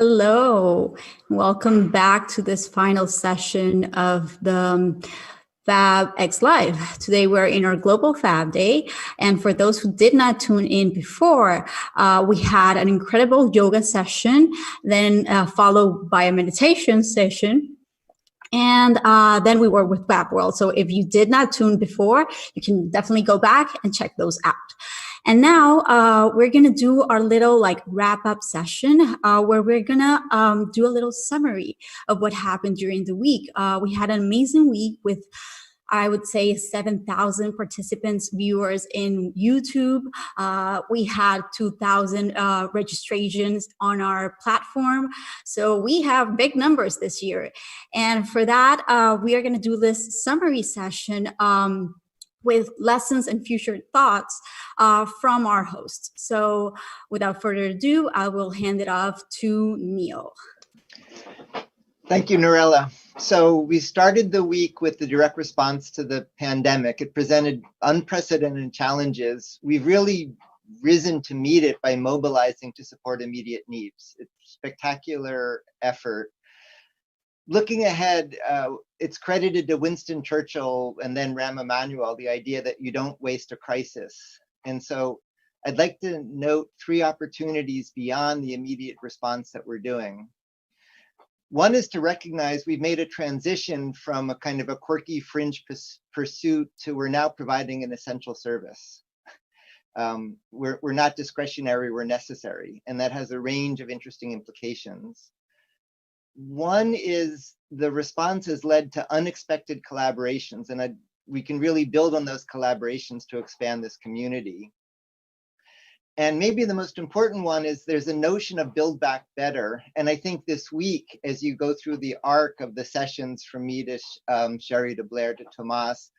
Hello, welcome back to this final session of the FABxLive. Today we're in our Global Fab Day, and for those who did not tune in before, we had an incredible yoga session, then followed by a meditation session, and then we were with Fab World. So if you did not tune before, you can definitely go back and check those out. And now we're going to do our little wrap-up session where we're going to do a little summary of what happened during the week. We had an amazing week with, I would say, 7,000 participants, viewers in YouTube. We had 2,000 registrations on our platform. So we have big numbers this year. And for that, we are going to do this summary session with lessons and future thoughts from our host. So without further ado, I will hand it off to Neil. Thank you, Norella. So we started the week with the direct response to the pandemic. It presented unprecedented challenges. We've really risen to meet it by mobilizing to support immediate needs. It's a spectacular effort. Looking ahead, it's credited to Winston Churchill and then Rahm Emanuel, the idea that you don't waste a crisis. And so I'd like to note 3 opportunities beyond the immediate response that we're doing. One is to recognize we've made a transition from a kind of a quirky fringe pursuit to we're now providing an essential service. We're not discretionary, we're necessary. And that has a range of interesting implications. One is the response has led to unexpected collaborations, and we can really build on those collaborations to expand this community. And maybe the most important one is there's a notion of build back better. And I think this week, as you go through the arc of the sessions from me to Sherry to Blair to Tomas,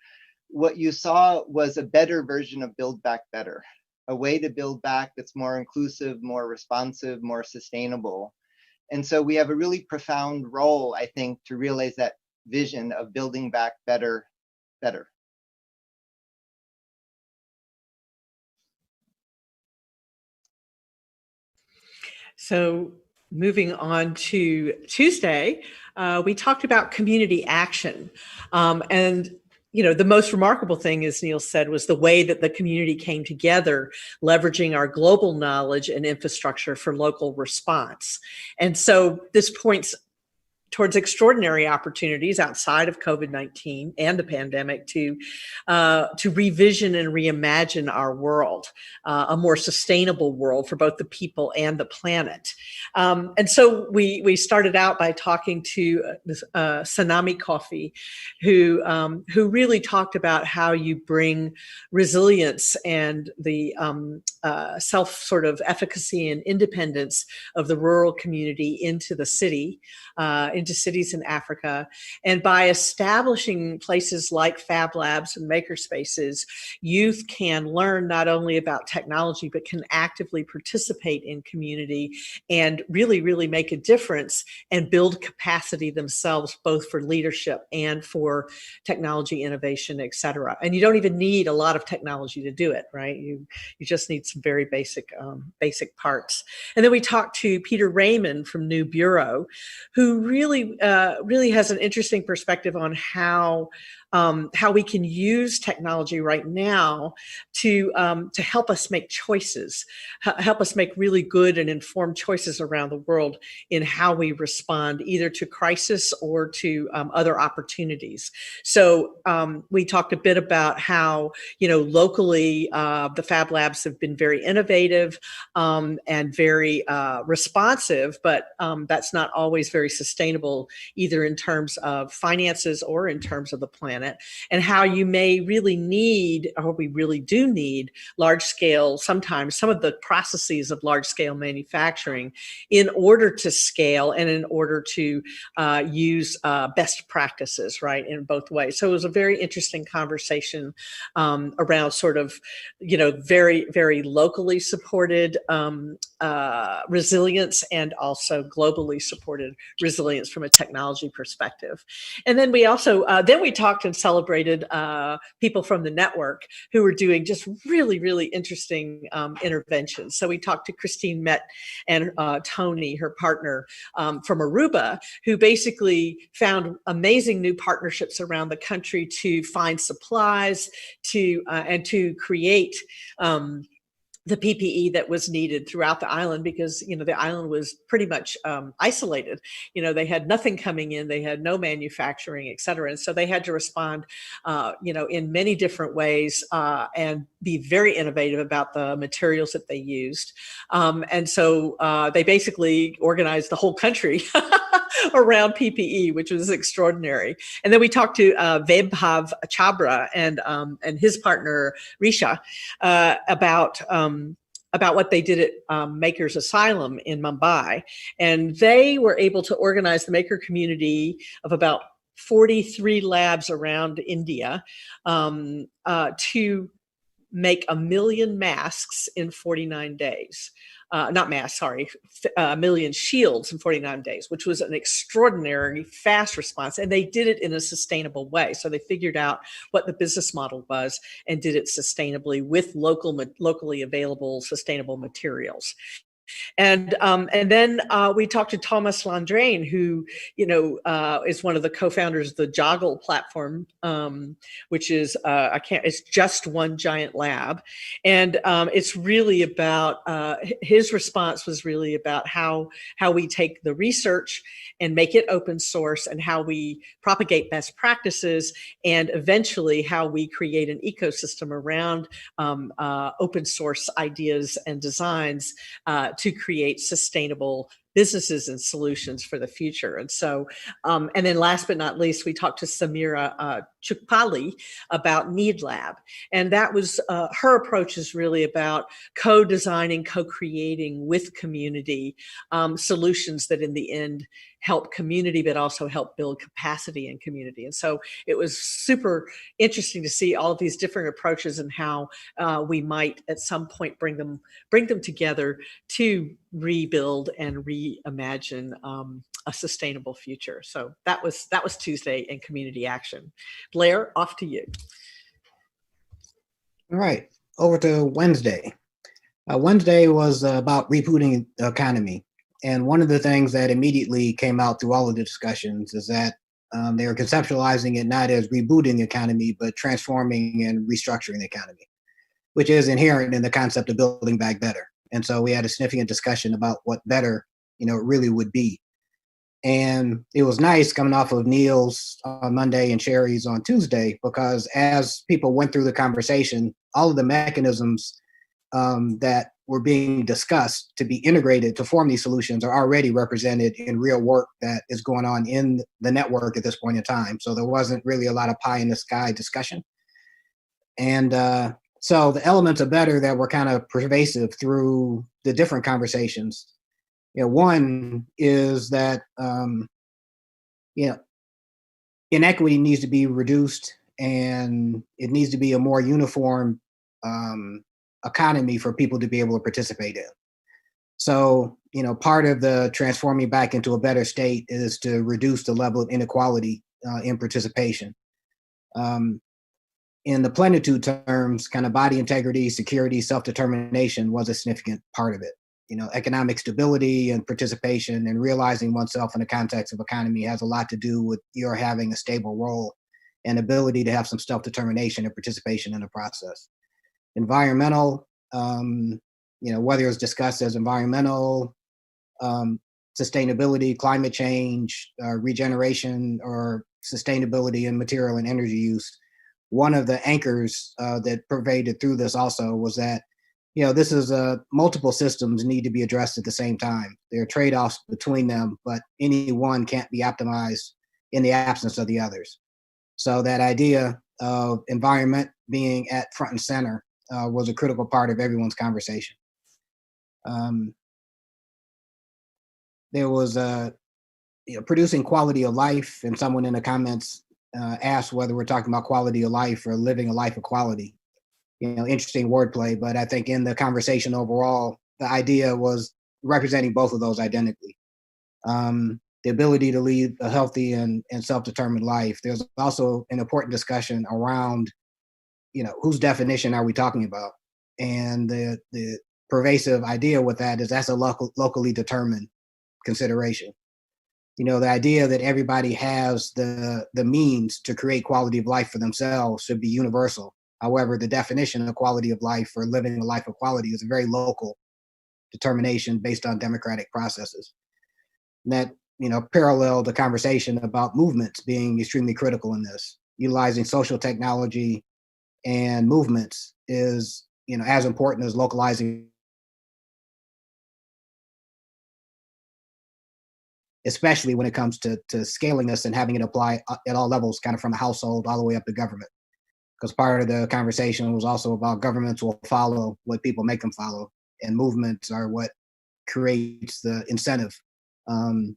what you saw was a better version of build back better, a way to build back that's more inclusive, more responsive, more sustainable. And so we have a really profound role, I think, to realize that vision of building back better. So moving on to Tuesday, we talked about community action. And the most remarkable thing, as Neil said, was the way that the community came together, leveraging our global knowledge and infrastructure for local response. And so this points towards extraordinary opportunities outside of COVID-19 and the pandemic to revision and reimagine our world, a more sustainable world for both the people and the planet. And so we started out by talking to Tsunami Coffee, who really talked about how you bring resilience and the self sort of efficacy and independence of the rural community into the city, into cities in Africa. And by establishing places like FabLabs and makerspaces, youth can learn not only about technology, but can actively participate in community and really, really make a difference and build capacity themselves, both for leadership and for technology innovation, et cetera. And you don't even need a lot of technology to do it, right? You just need some very basic parts. And then we talked to Peter Raymond from New Bureau, who really has an interesting perspective on how we can use technology right now to help us make choices, help us make really good and informed choices around the world in how we respond either to crisis or to other opportunities. So we talked a bit about how, locally the Fab Labs have been very innovative and very responsive, but that's not always very sustainable either in terms of finances or in terms of the planet. And how you may really need, or we really do need, large scale, sometimes some of the processes of large scale manufacturing in order to scale and in order to use best practices, right, in both ways. So it was a very interesting conversation around sort of, very, very locally supported resilience and also globally supported resilience from a technology perspective. And then we also, then we talked and celebrated people from the network who were doing just really, really interesting interventions. So we talked to Christine Met and Tony, her partner from Aruba, who basically found amazing new partnerships around the country to find supplies and to create the PPE that was needed throughout the island, because, the island was pretty much isolated. They had nothing coming in, they had no manufacturing, et cetera. And so they had to respond, in many different ways and be very innovative about the materials that they used. And so they basically organized the whole country around PPE, which was extraordinary. And then we talked to Vaibhav Chabra and his partner Risha about what they did at Makers Asylum in Mumbai. And they were able to organize the maker community of about 43 labs around India to make 1 million masks in 49 days. Not masks, sorry, 1 million shields in 49 days, which was an extraordinary fast response. And they did it in a sustainable way. So they figured out what the business model was and did it sustainably with locally available sustainable materials. And then we talked to Thomas Landrain, who is one of the co-founders of the Joggle platform, which is it's just one giant lab, and it's really about his response was really about how we take the research and make it open source, and how we propagate best practices, and eventually how we create an ecosystem around open source ideas and designs to create sustainable businesses and solutions for the future. And so, and then last but not least, we talked to Samira Chukpali about Need Lab. And that was, her approach is really about co-designing, co-creating with community solutions that in the end help community, but also help build capacity in community. And so it was super interesting to see all of these different approaches and how we might at some point bring them together to rebuild and reimagine a sustainable future. So that was Tuesday in community action. Blair, off to you. All right, over to Wednesday. Wednesday was about rebooting the economy. And one of the things that immediately came out through all of the discussions is that they were conceptualizing it not as rebooting the economy, but transforming and restructuring the economy, which is inherent in the concept of building back better. And so we had a significant discussion about what better, really would be. And it was nice coming off of Neil's on Monday and Sherry's on Tuesday, because as people went through the conversation, all of the mechanisms that were being discussed to be integrated to form these solutions are already represented in real work that is going on in the network at this point in time. So there wasn't really a lot of pie in the sky discussion. And so the elements of better that were kind of pervasive through the different conversations, one is that, inequity needs to be reduced, and it needs to be a more uniform economy for people to be able to participate in. So, part of the transforming back into a better state is to reduce the level of inequality in participation. In the plenitude terms, kind of body integrity, security, self-determination was a significant part of it. Economic stability and participation and realizing oneself in the context of economy has a lot to do with your having a stable role and ability to have some self-determination and participation in the process. Environmental, whether it's discussed as environmental, sustainability, climate change, regeneration, or sustainability in material and energy use, one of the anchors that pervaded through this also was that, this is multiple systems need to be addressed at the same time. There are trade-offs between them, but any one can't be optimized in the absence of the others. So that idea of environment being at front and center was a critical part of everyone's conversation. There was producing quality of life, and someone in the comments asked whether we're talking about quality of life or living a life of quality. Interesting wordplay, but I think in the conversation overall, the idea was representing both of those identically. The ability to lead a healthy and self-determined life. There's also an important discussion around, whose definition are we talking about? And the pervasive idea with that is that's a locally determined consideration. The idea that everybody has the means to create quality of life for themselves should be universal. However, the definition of quality of life or living a life of quality is a very local determination based on democratic processes. And that, parallel the conversation about movements being extremely critical in this. Utilizing social technology and movements is, as important as localizing, especially when it comes to scaling this and having it apply at all levels, kind of from the household all the way up to government. Because part of the conversation was also about governments will follow what people make them follow, and movements are what creates the incentive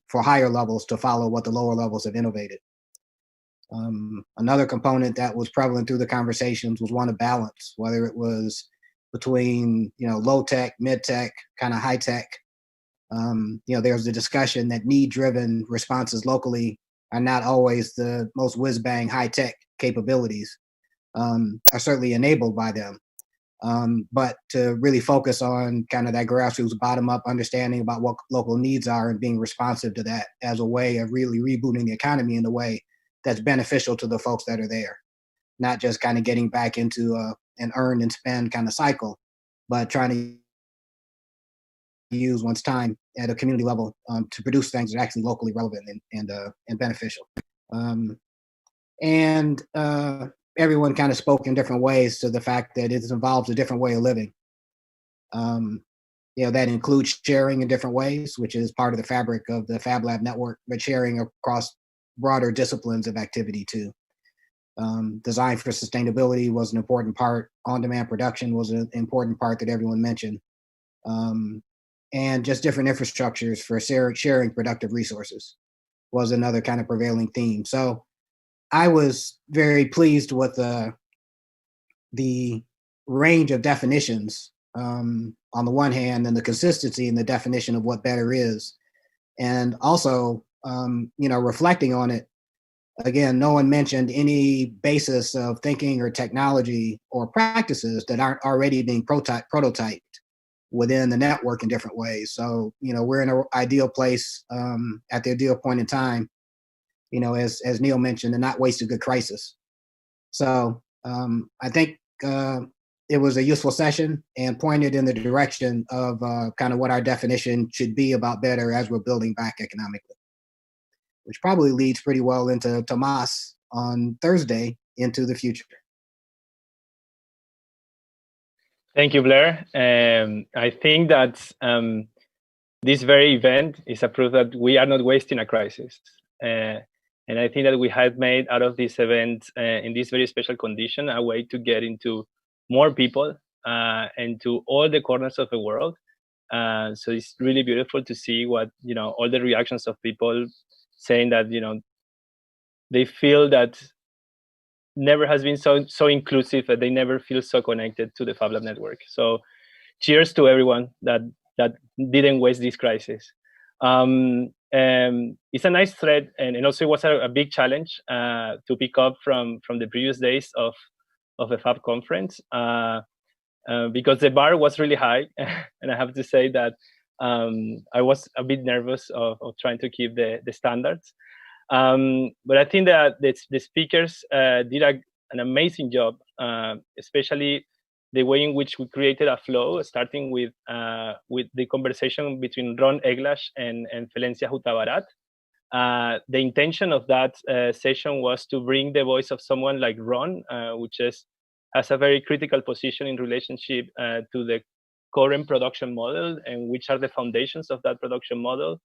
for higher levels to follow what the lower levels have innovated. Another component that was prevalent through the conversations was one of balance, whether it was between low tech, mid tech, kind of high tech. There's the discussion that need-driven responses locally are not always the most whiz-bang high-tech capabilities, are certainly enabled by them. But to really focus on kind of that grassroots bottom-up understanding about what local needs are and being responsive to that as a way of really rebooting the economy in a way that's beneficial to the folks that are there, not just kind of getting back into an earn and spend kind of cycle, but trying to use one's time at a community level to produce things that are actually locally relevant and beneficial. Everyone kind of spoke in different ways to the fact that it involves a different way of living. That includes sharing in different ways, which is part of the fabric of the FabLab network, but sharing across broader disciplines of activity too. Design for sustainability was an important part. On-demand production was an important part that everyone mentioned. And just different infrastructures for sharing productive resources was another kind of prevailing theme. So I was very pleased with the range of definitions on the one hand, and the consistency in the definition of what better is. And also, reflecting on it, again, no one mentioned any basis of thinking or technology or practices that aren't already being prototyped within the network in different ways. So, we're in an ideal place at the ideal point in time, as Neil mentioned, and not waste a good crisis. So I think it was a useful session and pointed in the direction of kind of what our definition should be about better as we're building back economically, which probably leads pretty well into Tomas on Thursday into the future. Thank you, Blair. I think that this very event is a proof that we are not wasting a crisis. And I think that we have made out of this event, in this very special condition, a way to get into more people and to all the corners of the world. So it's really beautiful to see what, all the reactions of people saying that, they feel that never has been so inclusive, that they never feel so connected to the FabLab network. So cheers to everyone that didn't waste this crisis. It's a nice thread, and also it was a big challenge to pick up from the previous days of the Fab conference because the bar was really high, and I have to say that I was a bit nervous of trying to keep the standards. But I think that the speakers did an amazing job, especially the way in which we created a flow, starting with the conversation between Ron Eglash and Felencia Hutabarat. The intention of that session was to bring the voice of someone like Ron, which has a very critical position in relationship to the current production model and which are the foundations of that production model,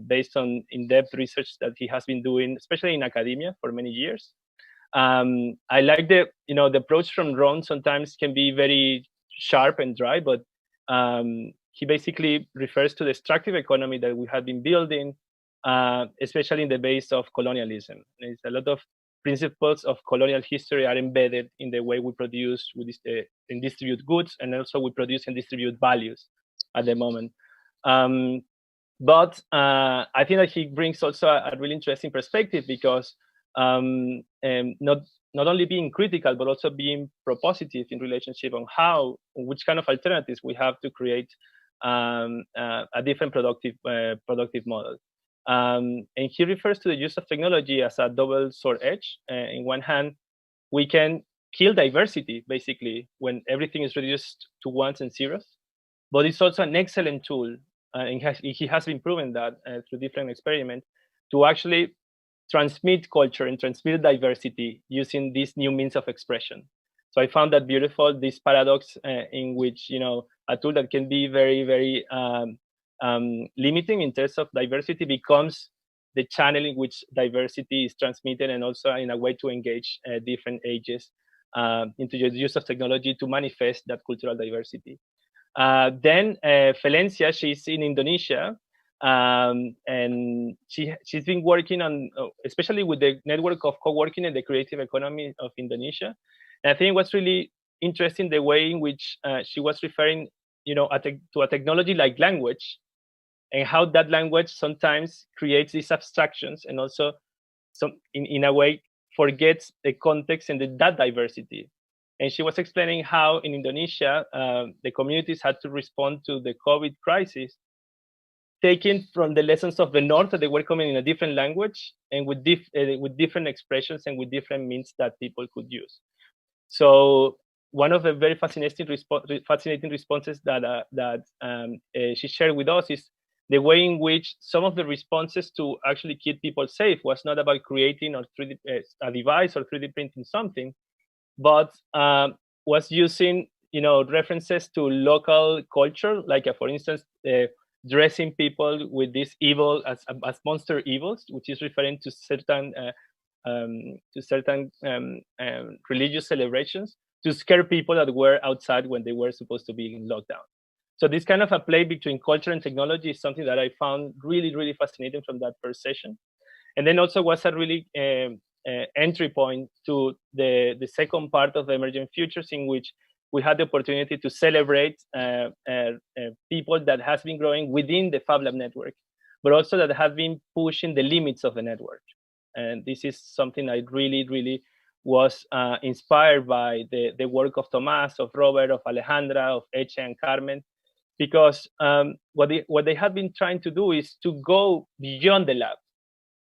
based on in-depth research that he has been doing, especially in academia for many years. I like the approach from Ron sometimes can be very sharp and dry, but he basically refers to the extractive economy that we have been building, especially in the base of colonialism. There's a lot of principles of colonial history are embedded in the way we produce and distribute goods, and also we produce and distribute values. at the moment. But I think that he brings also a really interesting perspective, because not only being critical, but also being propositive in relationship on which kind of alternatives we have to create a different productive model. And he refers to the use of technology as a double sword edge. In one hand, we can kill diversity, basically, when everything is reduced to ones and zeros. But it's also an excellent tool, and he has been proven that through different experiments, to actually transmit culture and transmit diversity using these new means of expression. So I found that beautiful, this paradox in which, a tool that can be very, very limiting in terms of diversity becomes the channel in which diversity is transmitted, and also in a way to engage different ages into the use of technology to manifest that cultural diversity. Then Felencia, she's in Indonesia, and she's been working on, especially with the network of co-working and the creative economy of Indonesia. And I think what's really interesting, the way in which she was referring, to a technology like language, and how that language sometimes creates these abstractions, and also in a way forgets the context and that diversity. And she was explaining how in Indonesia, the communities had to respond to the COVID crisis, taking from the lessons of the North, that they were coming in a different language and with different expressions and with different means that people could use. So one of the very fascinating responses that she shared with us is the way in which some of the responses to actually keep people safe was not about creating or a device or 3D printing something, but was using references to local culture, like for instance, dressing people with this evil as monster evils, which is referring to certain religious celebrations, to scare people that were outside when they were supposed to be in lockdown. So this kind of a play between culture and technology is something that I found really, really fascinating from that first session. And then also was a really entry point to the second part of the Emergent Futures, in which we had the opportunity to celebrate people that has been growing within the FabLab network, but also that have been pushing the limits of the network. And this is something I really, really was inspired by the work of Tomás, of Robert, of Alejandra, of Eche and Carmen, because what they have been trying to do is to go beyond the lab,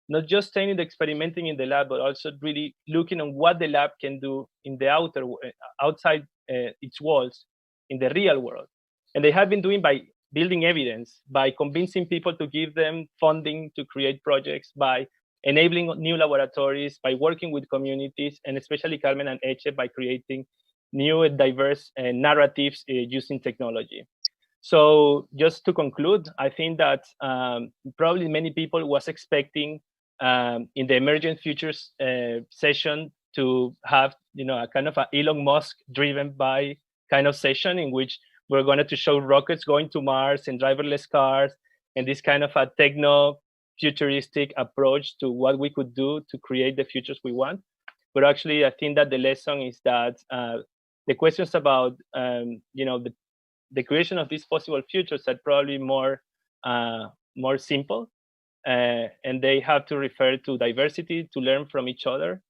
not just staying in the experimenting in the lab, but also really looking on what the lab can do in the outside its walls, in the real world. And they have been doing by building evidence, by convincing people to give them funding to create projects, by enabling new laboratories, by working with communities, and especially Carmen and Eche by creating new and diverse narratives using technology. So just to conclude, I think that probably many people was expecting in the Emergent Futures session to have, a kind of a Elon Musk driven by kind of session, in which we're going to show rockets going to Mars and driverless cars, and this kind of a techno futuristic approach to what we could do to create the futures we want. But actually, I think that the lesson is that the questions about, the creation of these possible futures are probably more simple, and they have to refer to diversity, to learn from each other.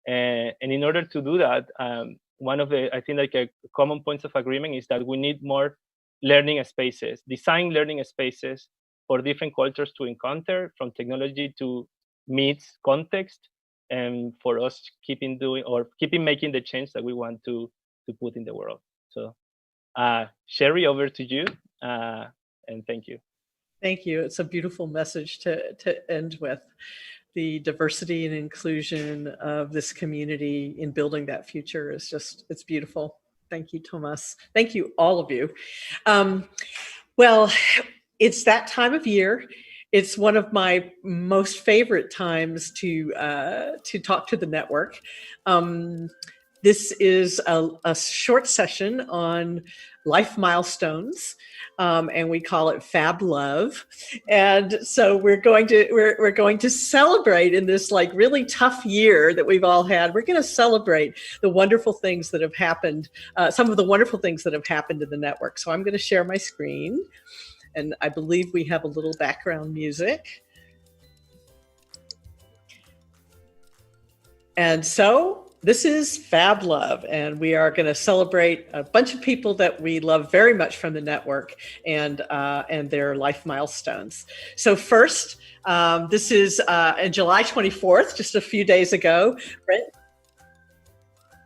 And in order to do that, one of the, I think, like a common points of agreement is that we need more learning spaces, design learning spaces for different cultures to encounter, from technology to meets context, and for us keeping making the change that we want to put in the world. So Sherry, over to you, and thank you. Thank you. It's a beautiful message to end with. The diversity and inclusion of this community in building that future is it's beautiful. Thank you, Tomás. Thank you, all of you. Well, it's that time of year. It's one of my most favorite times to talk to the network. This is a short session on life milestones, and we call it FabLab. And so we're going to celebrate in this like really tough year that we've all had. We're going to celebrate the wonderful things that have happened, some of the wonderful things that have happened in the network. So I'm going to share my screen, and I believe we have a little background music. And so this is FabLab, and we are going to celebrate a bunch of people that we love very much from the network and their life milestones. So first, this is on July 24th, just a few days ago. Brent,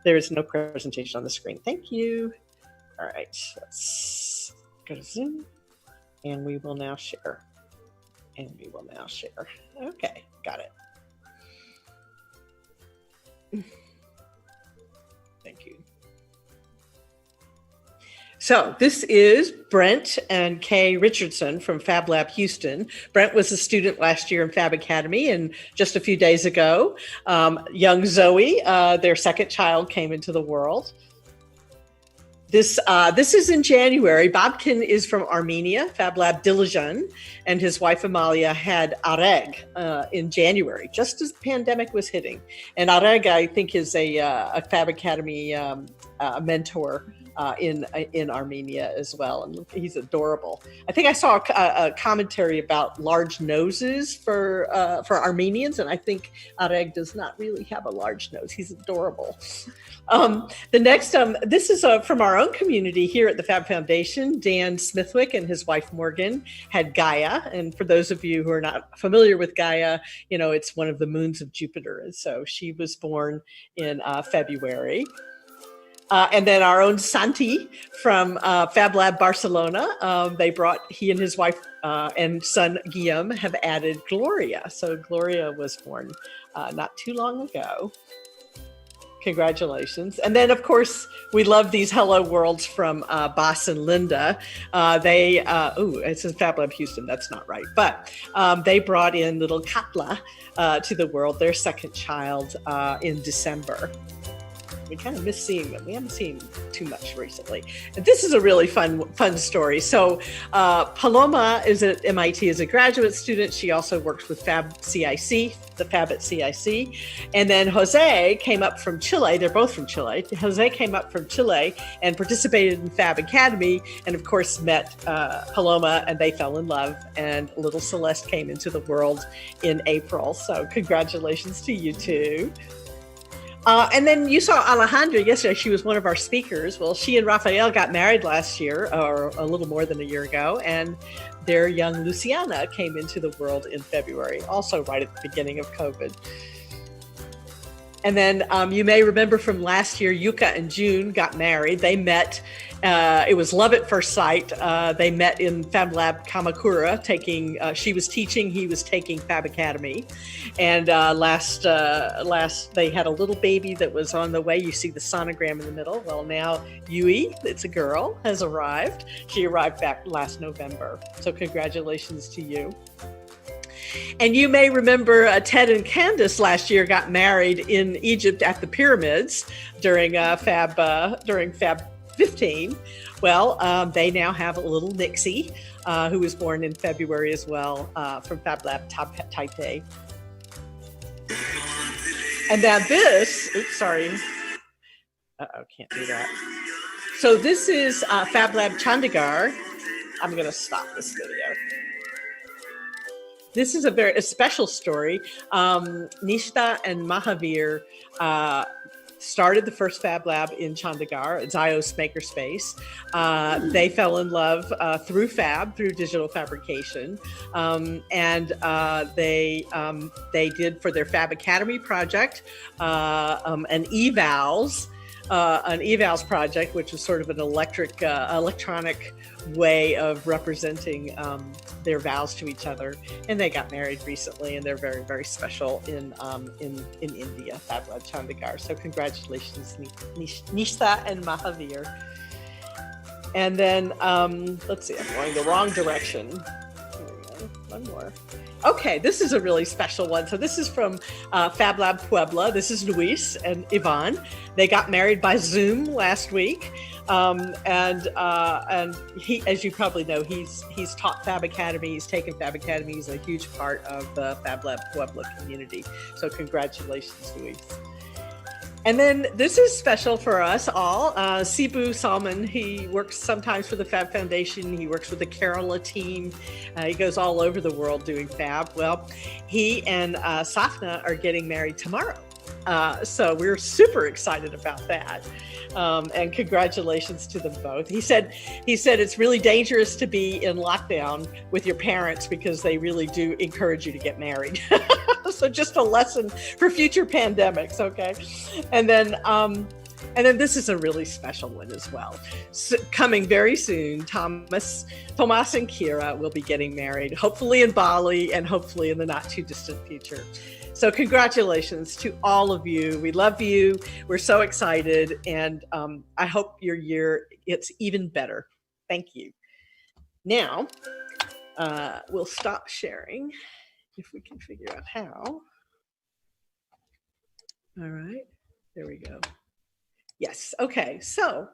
there is no presentation on the screen. Thank you. All right, let's go to Zoom, and we will now share. Okay, got it. Thank you. So this is Brent and Kay Richardson from FabLab Houston. Brent was a student last year in Fab Academy, and just a few days ago, young Zoe, their second child, came into the world. This is in January. Babkin is from Armenia. FabLab Dilijan and his wife Amalia had Areg in January, just as the pandemic was hitting. And Areg, I think, is a Fab Academy mentor in Armenia as well, and he's adorable. I think I saw a commentary about large noses for Armenians, and I think Areg does not really have a large nose. He's adorable. The next, this is from our own community here at the Fab Foundation. Dan Smithwick and his wife Morgan had Gaia, and for those of you who are not familiar with Gaia, you know, it's one of the moons of Jupiter, and so she was born in February. And then our own Santi from FabLab Barcelona, he and his wife and son Guillaume have added Gloria. So Gloria was born not too long ago. Congratulations. And then, of course, we love these hello worlds from Bas and Linda. It says FabLab Houston, that's not right. But they brought in little Katla to the world, their second child, in December. We kind of miss seeing them. We haven't seen them too much recently. And this is a really fun story. So Paloma is at MIT as a graduate student. She also works with FABxCIC, the Fab at CIC. And then Jose came up from Chile. They're both from Chile. Jose came up from Chile and participated in Fab Academy, and of course met Paloma, and they fell in love. And little Celeste came into the world in April. So congratulations to you two. And then you saw Alejandra yesterday. She was one of our speakers. Well, she and Rafael got married last year, or a little more than a year ago, and their young Luciana came into the world in February, also right at the beginning of COVID. And then you may remember from last year, Yuka and June got married. They met, it was love at first sight. They met in FabLab Kamakura, she was teaching, he was taking Fab Academy. And last they had a little baby that was on the way. You see the sonogram in the middle. Well, now Yui, it's a girl, has arrived. She arrived back last November. So congratulations to you. And you may remember Ted and Candace last year got married in Egypt at the pyramids during Fab 15. Well, they now have a little Nixie who was born in February as well from FabLab Taipei. And now this, can't do that. So this is FabLab Chandigarh. I'm going to stop this video. This is a special story. Nishta and Mahavir started the first Fab Lab in Chandigarh, Zios Makerspace. They fell in love through digital fabrication. And they did for their Fab Academy project, an evals project, which was sort of an electronic way of representing their vows to each other, and they got married recently, and they're very, very special in India, FabLab Chandigarh. So congratulations, Nishta and Mahavir. And then let's see, I'm going the wrong direction. one more. Okay, this is a really special one. So this is from FabLab Puebla. This is Luis and Yvonne. They got married by Zoom last week. And he, as you probably know, he's taught Fab Academy. He's taken Fab Academy. He's a huge part of the FabLab Puebla community. So congratulations, Luis. And then this is special for us all. Sibu Salman, he works sometimes for the Fab Foundation. He works with the Kerala team. He goes all over the world doing Fab. Well, he and Safna are getting married tomorrow. So we're super excited about that. And congratulations to them both. He said it's really dangerous to be in lockdown with your parents because they really do encourage you to get married. So just a lesson for future pandemics, okay? And then this is a really special one as well. So coming very soon, Thomas and Kira will be getting married, hopefully in Bali and hopefully in the not too distant future. So congratulations to all of you. We love you. We're so excited. And I hope your year gets even better. Thank you. Now, we'll stop sharing if we can figure out how. All right, there we go. Yes, okay. So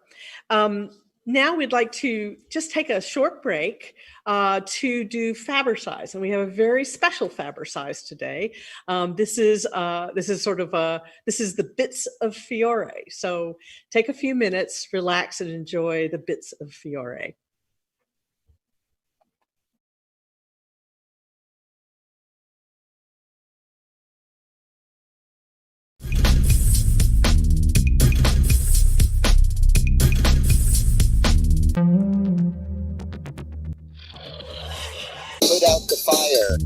now we'd like to just take a short break to do Fabersize, and we have a very special Fabersize today. This is the bits of Fiore. So take a few minutes, relax, and enjoy the bits of Fiore. Put out the fire.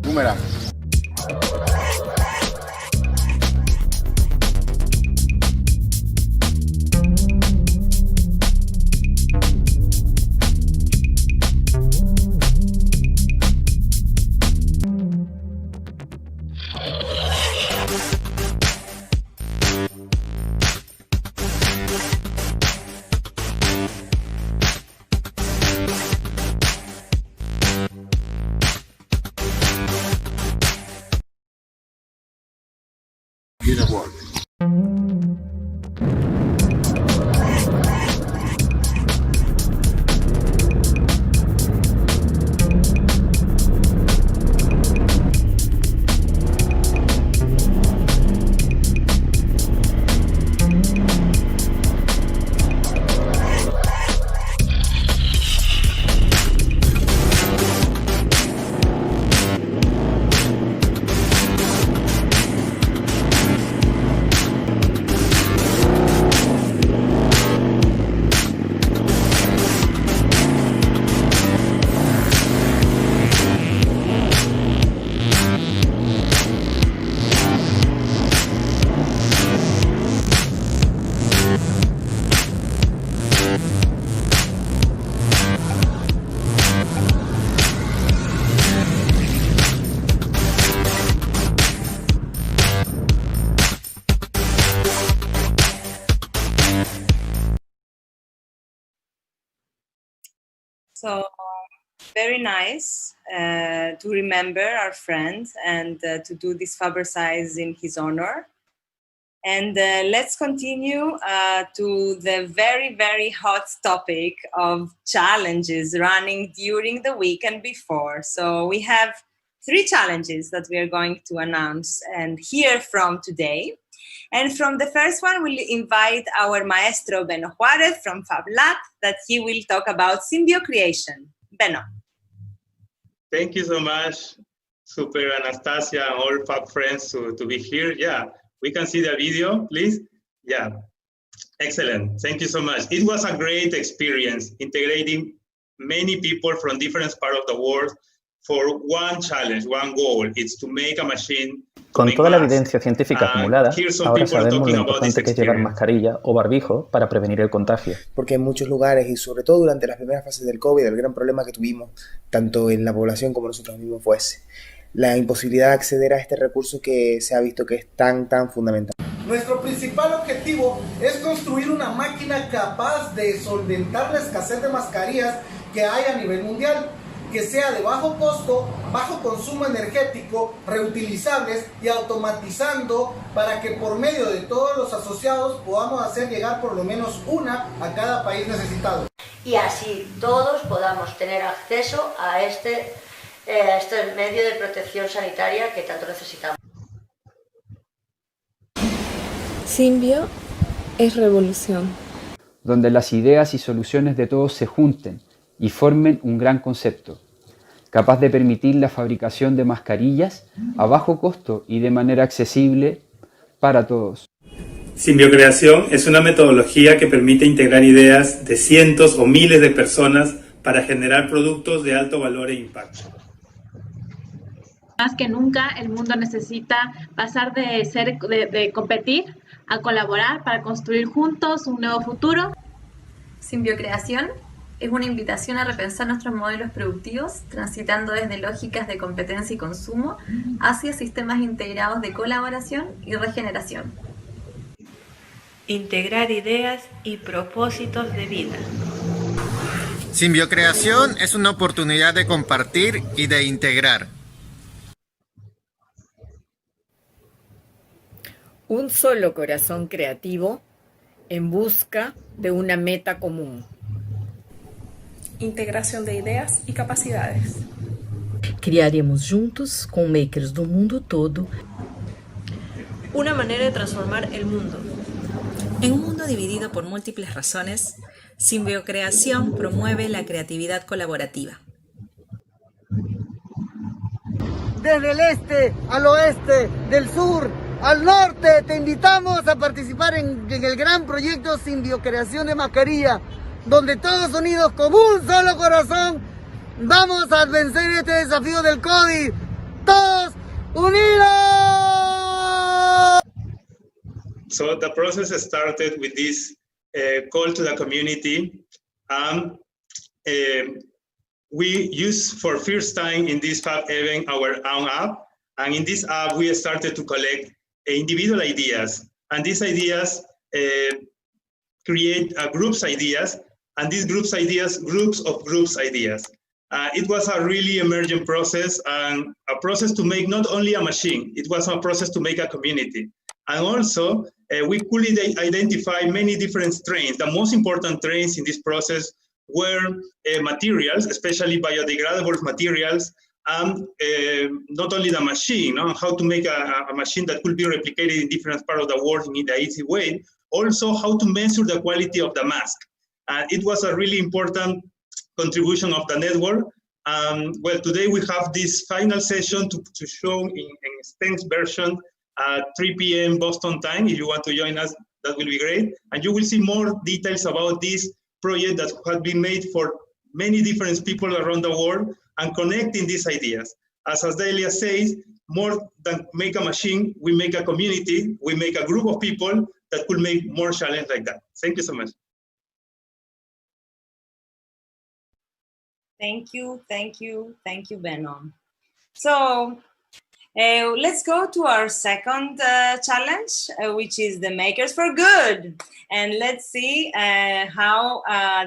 Boomerang. Uniform. So Very nice to remember our friend and to do this FABxLive in his honor. And let's continue to the very, very hot topic of challenges running during the week and before. So we have 3 challenges that we are going to announce and hear from today. And from the first one, we'll invite our maestro Beno Juarez from FabLab that he will talk about symbio creation. Beno. Thank you so much, Super Anastasia and all Fab friends to be here. Yeah, we can see the video, please. Yeah, excellent. Thank you so much. It was a great experience integrating many people from different parts of the world for one challenge, one goal. It's to make a machine. Con toda la evidencia científica acumulada, ahora sabemos lo importante que es llevar mascarilla o barbijo para prevenir el contagio. Porque en muchos lugares, y sobre todo durante las primeras fases del COVID, el gran problema que tuvimos, tanto en la población como nosotros mismos, fue ese. La imposibilidad de acceder a este recurso que se ha visto que es tan fundamental. Nuestro principal objetivo es construir una máquina capaz de solventar la escasez de mascarillas que hay a nivel mundial, que sea de bajo costo, bajo consumo energético, reutilizables y automatizando para que por medio de todos los asociados podamos hacer llegar por lo menos una a cada país necesitado. Y así todos podamos tener acceso a este medio de protección sanitaria que tanto necesitamos. Symbio es revolución. Donde las ideas y soluciones de todos se junten y formen un gran concepto, capaz de permitir la fabricación de mascarillas a bajo costo y de manera accesible para todos. Simbiocreación es una metodología que permite integrar ideas de cientos o miles de personas para generar productos de alto valor e impacto. Más que nunca, el mundo necesita pasar de competir a colaborar para construir juntos un nuevo futuro. Simbiocreación es una invitación a repensar nuestros modelos productivos, transitando desde lógicas de competencia y consumo hacia sistemas integrados de colaboración y regeneración. Integrar ideas y propósitos de vida. Simbiocreación es una oportunidad de compartir y de integrar. Un solo corazón creativo en busca de una meta común. Integração de ideias e capacidades. Criaremos juntos, com makers do mundo todo, una manera de transformar el mundo. En un mundo dividido por múltiples razones, Simbiocreación promueve la creatividad colaborativa. Desde el este al oeste, del sur al norte, te invitamos a participar en el gran proyecto Simbiocreación de Mascarilla, donde todos unidos como un solo corazón vamos a vencer este desafío del COVID. ¡Todos unidos! So the process started with this call to the community. We used for first time in this Fab event our own app. And in this app, we started to collect individual ideas. And these ideas create groups ideas. And these groups of groups ideas. It was a really emergent process and a process to make not only a machine, it was a process to make a community. And also, we could identify many different strains. The most important strains in this process were materials, especially biodegradable materials, and not only the machine, how to make a machine that could be replicated in different parts of the world in an easy way, also how to measure the quality of the mask. It was a really important contribution of the network. Well, today we have this final session to show in extended version at 3 p.m. Boston time. If you want to join us, that will be great. And you will see more details about this project that has been made for many different people around the world and connecting these ideas. As Delia says, more than make a machine, we make a community, we make a group of people that could make more challenge like that. Thank you so much. Thank you, Beno. So Let's go to our second challenge, which is the Makers for Good. And let's see how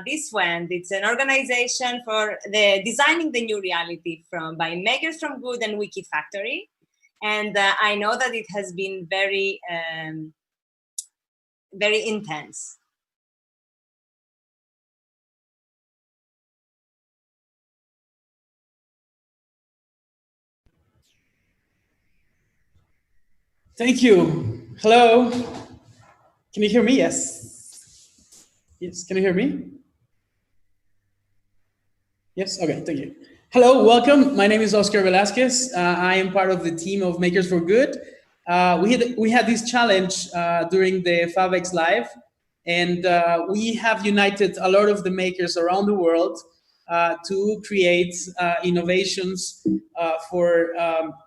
this went. It's an organization for designing the new reality by Makers from Good and Wikifactory. And I know that it has been very, very intense. Thank you. Hello. Can you hear me? Yes. Yes, can you hear me? Yes, okay, thank you. Hello, welcome. My name is Oscar Velasquez. I am part of the team of Makers for Good. We had this challenge during the FABxLive, and we have united a lot of the makers around the world to create innovations for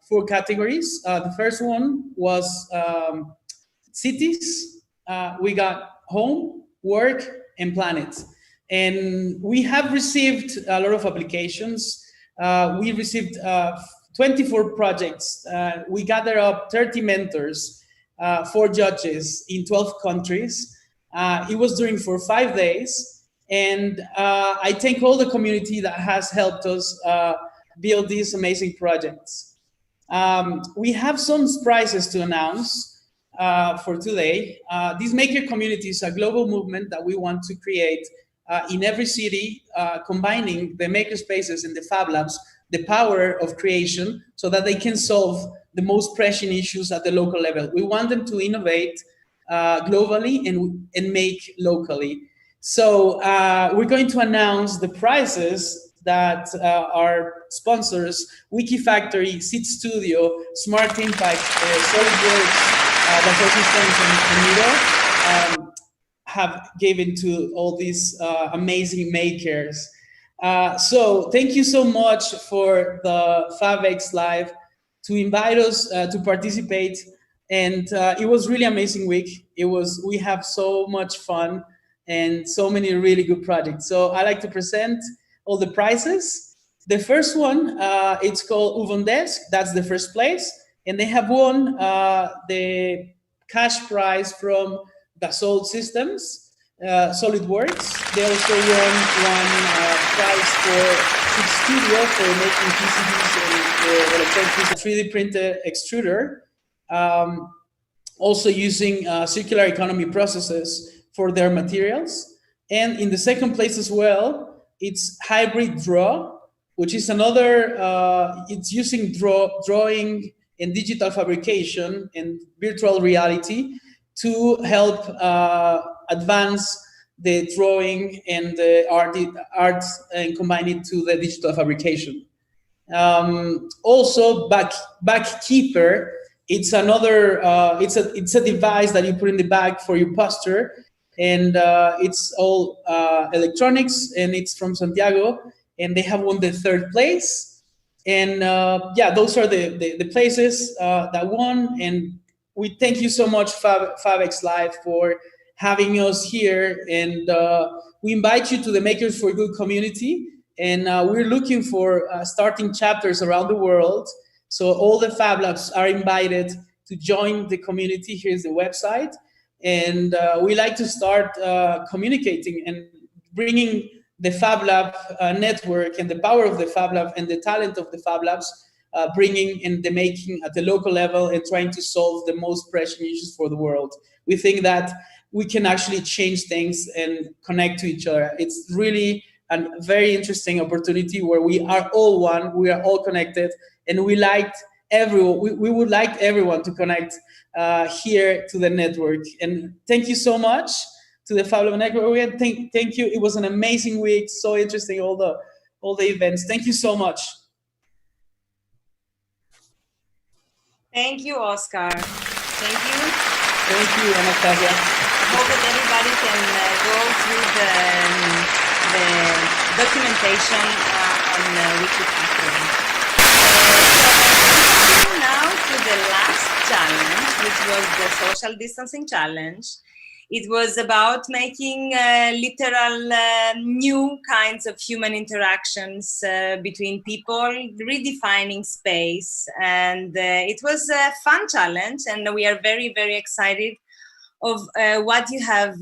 4 categories. The first one was cities. We got home, work, and planet. And we have received a lot of applications. We received 24 projects. We gathered up 30 mentors, 4 judges in 12 countries. It was during for 5 days. And I thank all the community that has helped us build these amazing projects. We have some prizes to announce for today. This maker community is a global movement that we want to create in every city, combining the maker spaces and the Fab Labs, the power of creation, so that they can solve the most pressing issues at the local level. We want them to innovate globally and make locally. So we're going to announce the prizes that our sponsors, Wikifactory, Seed Studio, Smart Impact, SolidWorks, the Systems and have given to all these amazing makers. So thank you so much for the FABxLive to invite us to participate. And it was really amazing week. We have so much fun and so many really good projects. So I like to present all the prizes. The first one, it's called Uvondesk. That's the first place. And they have won the cash prize from Dassault Systems, SolidWorks. They also won one prize for Seed Studio for making PCBs and electronic 3D printed extruder. Also using circular economy processes for their materials. And in the second place as well, it's Hybrid Draw, which is another, it's using drawing and digital fabrication and virtual reality to help advance the drawing and the art and combine it to the digital fabrication. Also, Backkeeper, it's another, it's a device that you put in the bag for your poster, and it's all electronics, and it's from Santiago, and they have won the 3rd place. And yeah, those are the places that won. And we thank you so much, FABxLive, for having us here. And we invite you to the Makers for Good community. And we're looking for starting chapters around the world. So all the Fab Labs are invited to join the community. Here's the website. And we like to start communicating and bringing the Fab Lab network and the power of the Fab Lab and the talent of the Fab Labs, bringing in the making at the local level and trying to solve the most pressing issues for the world. We think that we can actually change things and connect to each other. It's really a very interesting opportunity where we are all one, we are all connected, and we would like everyone to connect here to the network. And thank you so much to the FabLab network. Thank you. It was an amazing week, so interesting, all the events. Thank you so much. Thank you, Oscar. Thank you. Thank you, Anastasia. I hope that everybody can go through the documentation on Wikifactory. So now to the last challenge, which was the social distancing challenge. It was about making literal new kinds of human interactions between people, redefining space. And it was a fun challenge, and we are very, very excited of what you have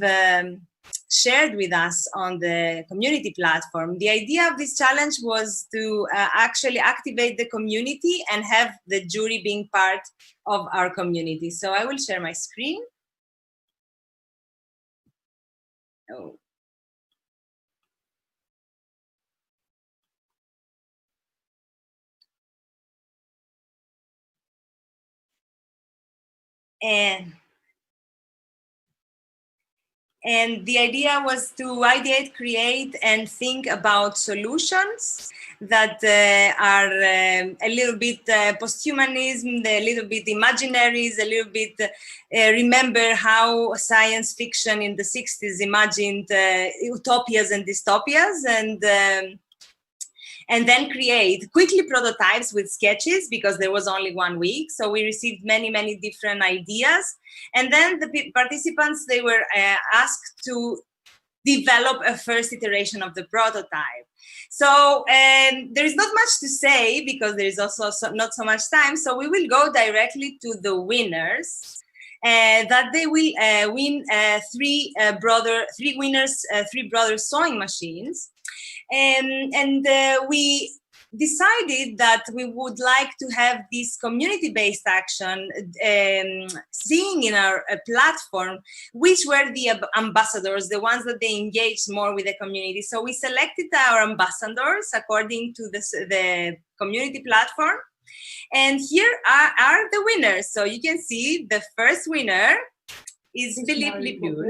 shared with us on the community platform. The idea of this challenge was to actually activate the community and have the jury being part of our community. So I will share my screen. Oh. And the idea was to ideate, create, and think about solutions that are a little bit posthumanism, a little bit imaginaries, a little bit remember how science fiction in the 60s imagined utopias and dystopias, and then create quickly prototypes with sketches because there was only 1 week. So we received many, many different ideas. And then the participants, they were asked to develop a first iteration of the prototype. So there is not much to say because there is also not so much time. So we will go directly to the winners. That they will win three brothers sewing machines. And we decided that we would like to have this community-based action seeing in our platform, which were the ambassadors, the ones that they engaged more with the community. So we selected our ambassadors according to the community platform. And here are the winners. So you can see the first winner is Philippe Lipure.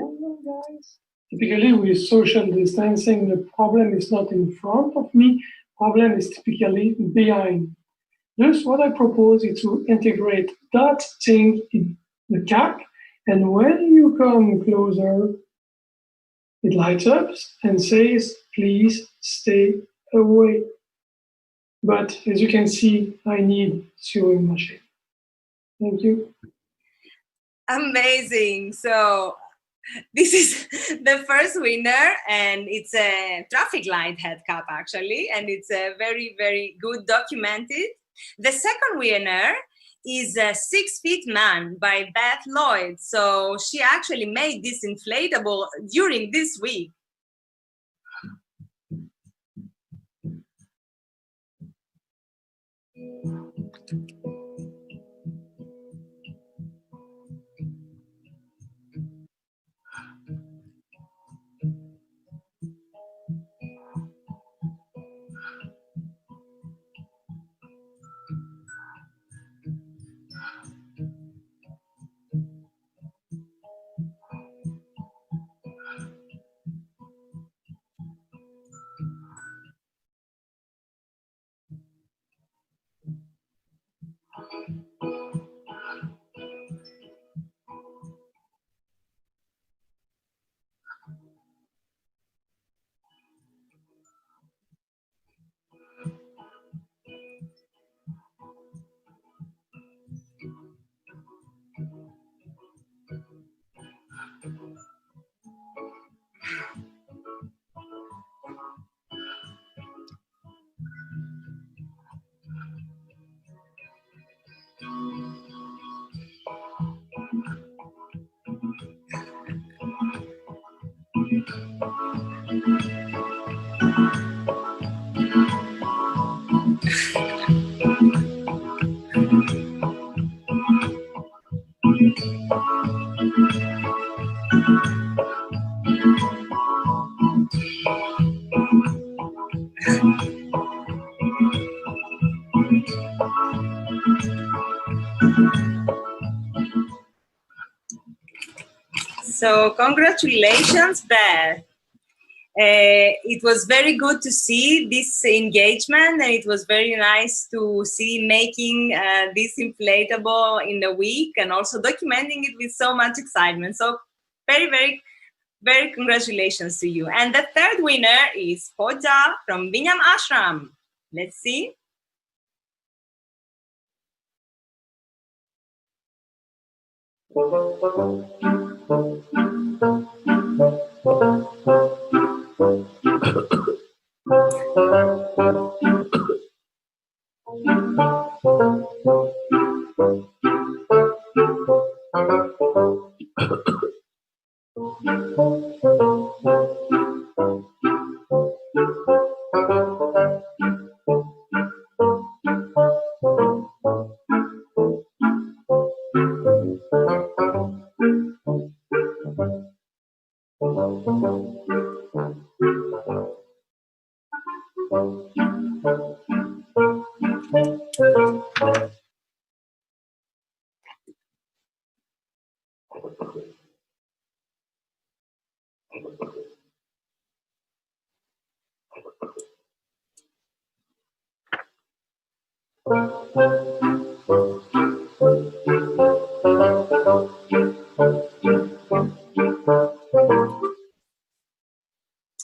Typically, with social distancing, the problem is not in front of me, problem is typically behind. Thus, what I propose is to integrate that thing in the cap, and when you come closer, it lights up and says, please stay away. But as you can see, I need sewing machine. Thank you. Amazing. So this is the first winner, and it's a traffic light head cap actually, and it's a very, very good documented. The second winner is a 6 Feet Man by Beth Lloyd. So she actually made this inflatable during this week. So congratulations, Beth. It was very good to see this engagement, and it was very nice to see making this inflatable in a week and also documenting it with so much excitement. So very, very, very congratulations to you. And the third winner is Pooja from Vinyam Ashram. Let's see.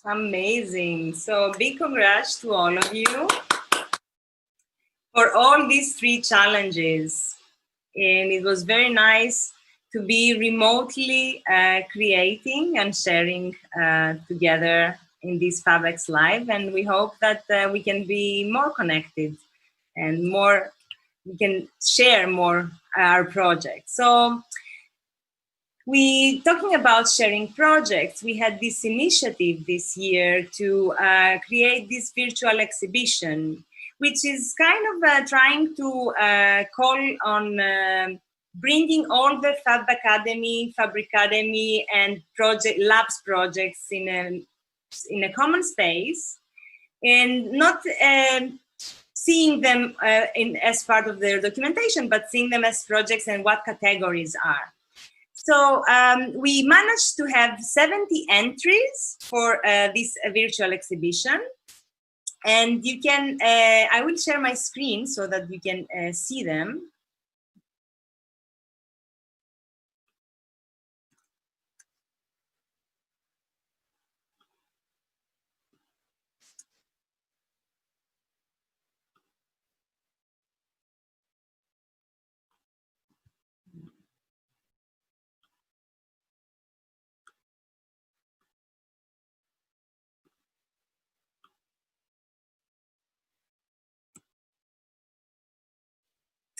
Amazing. So big congrats to all of you for all these 3 challenges. And it was very nice to be remotely creating and sharing together in this FABxLive. And we hope that we can be more connected and we can share more our projects. So talking about sharing projects, we had this initiative this year to create this virtual exhibition, which is kind of trying to call on bringing all the Fab Academy, Fabricademy, and labs projects in a common space, and not seeing them as part of their documentation, but seeing them as projects and what categories are. So we managed to have 70 entries for this virtual exhibition. And you can, I will share my screen so that you can see them.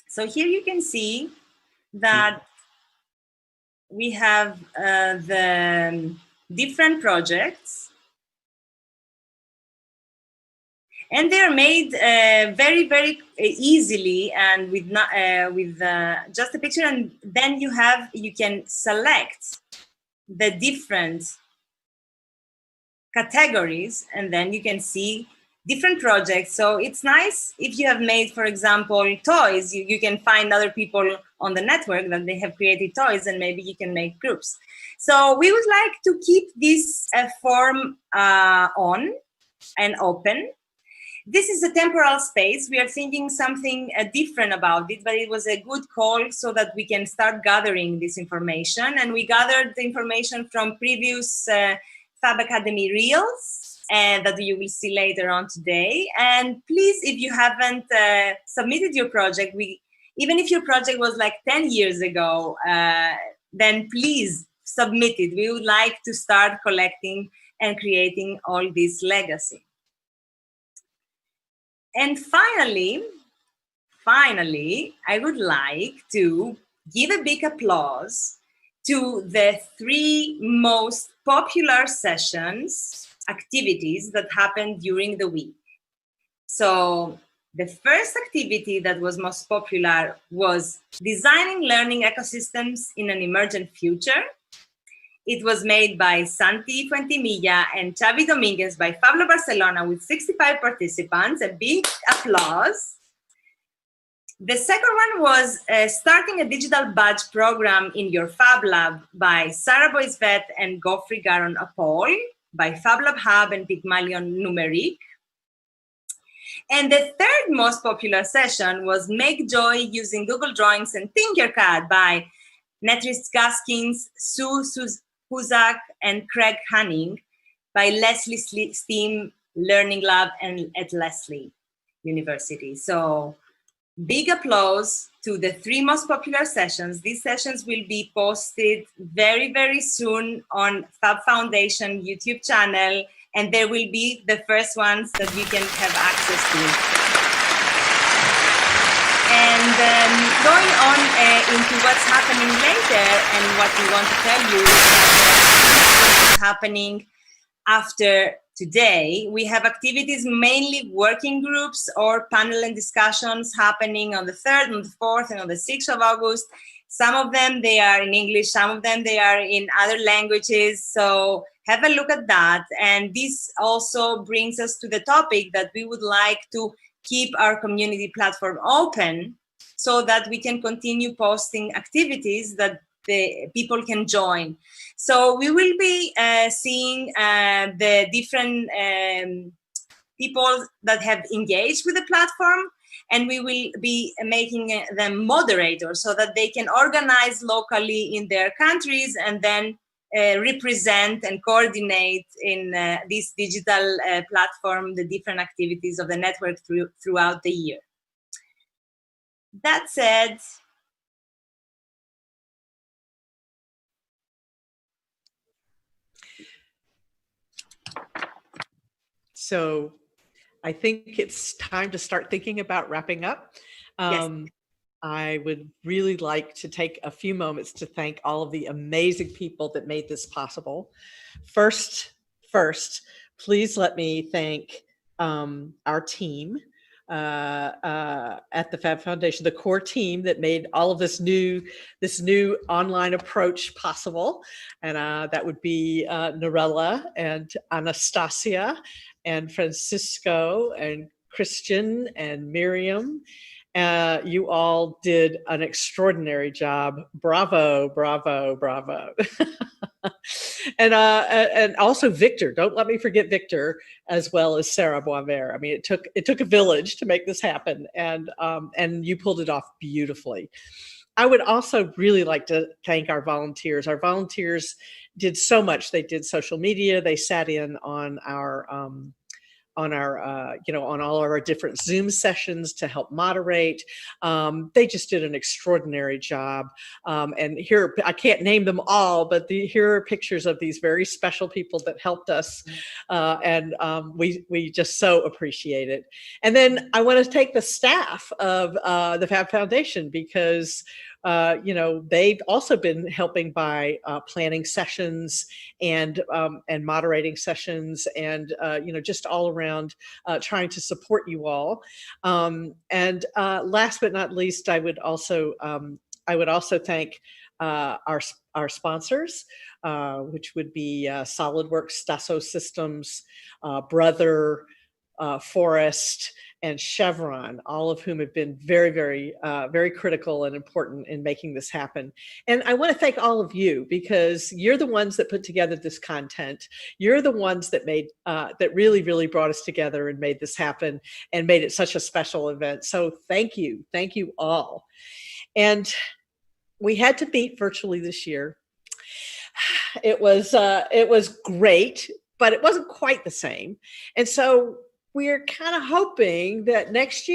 So here you can see that we have the different projects, and they're made very, very easily and with just a picture. And then you can select the different categories, and then you can see different projects. So it's nice if you have made, for example, toys, you can find other people on the network that they have created toys, and maybe you can make groups. So we would like to keep this form on and open. This is a temporal space. We are thinking something different about it, but it was a good call so that we can start gathering this information. And we gathered the information from previous Fab Academy Reels, and that you will see later on today. And please, if you haven't submitted your project, even if your project was like 10 years ago, then please submit it. We would like to start collecting and creating all this legacy. And finally, I would like to give a big applause to the 3 most popular sessions, activities that happened during the week. So the first activity that was most popular was designing learning ecosystems in an emergent future. It was made by Santi Fuentimilla and Xavi Dominguez by FabLab Barcelona with 65 participants. A big applause. The second one was starting a digital badge program in your FabLab by Sarah Boisvet and Geoffrey Garon Apol by FabLab Hub and Pygmalion Numeric. And the third most popular session was Make Joy using Google Drawings and Tinkercad by Netris Gaskins, Sue Huzak, and Craig Hanning by Leslie Steam Learning Lab and at Lesley University. So Big applause to the 3 most popular sessions. These sessions will be posted very, very soon on Fab Foundation YouTube channel, and they will be the first ones that you can have access to. And going on into what's happening later, and what we want to tell you is that what's happening after today. We have activities, mainly working groups or panel and discussions happening on the 3rd, on the 4th, and on the 6th of August. Some of them, they are in English, some of them, they are in other languages. So have a look at that. And this also brings us to the topic that we would like to keep our community platform open so that we can continue posting activities that the people can join. So we will be seeing the different people that have engaged with the platform, and we will be making them moderators so that they can organize locally in their countries and then represent and coordinate in this digital platform the different activities of the network throughout the year. That said, so I think it's time to start thinking about wrapping up. Yes. I would really like to take a few moments to thank all of the amazing people that made this possible. First, please let me thank our team at the Fab Foundation, the core team that made all of this new online approach possible. And that would be Norella and Anastasia and Francisco and Christian and Miriam. You all did an extraordinary job. Bravo, bravo, bravo. And also Victor, don't let me forget Victor, as well as Sarah Boisvert. I mean, it took a village to make this happen, and you pulled it off beautifully. I would also really like to thank our volunteers. Our volunteers did so much. They did social media. They sat in on our on all of our different Zoom sessions to help moderate. They just did an extraordinary job. And here, I can't name them all, but here are pictures of these very special people that helped us. And we just so appreciate it. And then I want to take the staff of the Fab Foundation, because they've also been helping by planning sessions and moderating sessions, and just all around trying to support you all. And last but not least, I would also thank our sponsors, which would be SolidWorks, Dassault Systems, Brother, Forest, and Chevron, all of whom have been very, very, very critical and important in making this happen. And I want to thank all of you, because you're the ones that put together this content. You're the ones that made, that really, really brought us together and made this happen and made it such a special event. So thank you all. And we had to meet virtually this year. It was great, but it wasn't quite the same. And so we're kind of hoping that next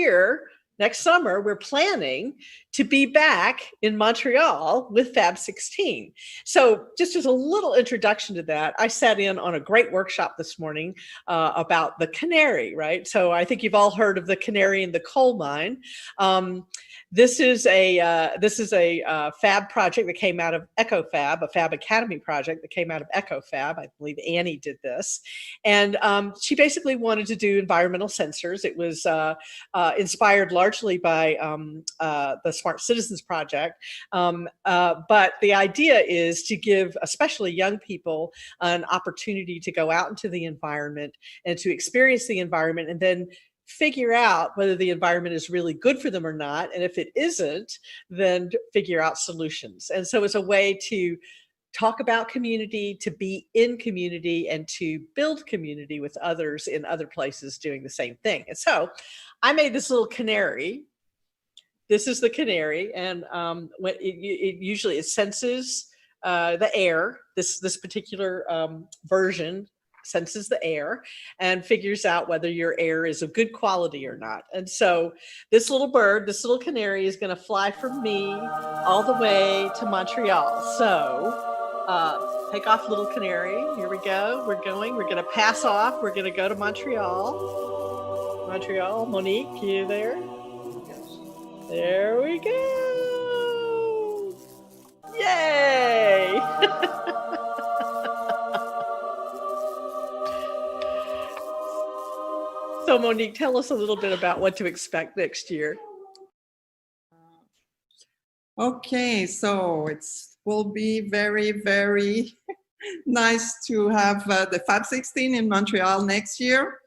summer, we're planning to be back in Montreal with FAB16. So just as a little introduction to that, I sat in on a great workshop this morning about the canary, right? So I think you've all heard of the canary in the coal mine. This is a Fab project that came out of EcoFab, a Fab Academy project that came out of EcoFab. I believe Annie did this. And she basically wanted to do environmental sensors. It was inspired largely by the Smart Citizens Project. But the idea is to give especially young people an opportunity to go out into the environment and to experience the environment, and then figure out whether the environment is really good for them or not. And if it isn't, then figure out solutions. And so it's a way to talk about community, to be in community, and to build community with others in other places doing the same thing. And so I made this little canary. This is the canary. And it senses the air. This particular version senses the air and figures out whether your air is of good quality or not. And so this little bird, this little canary, is going to fly from me all the way to Montreal. So take off, little canary. Here we go. We're going to pass off. We're going to go to Montreal. Monique, you there? There we go. Yay. So Monique, tell us a little bit about what to expect next year. Okay, so it will be very, very nice to have the FAB16 in Montreal next year.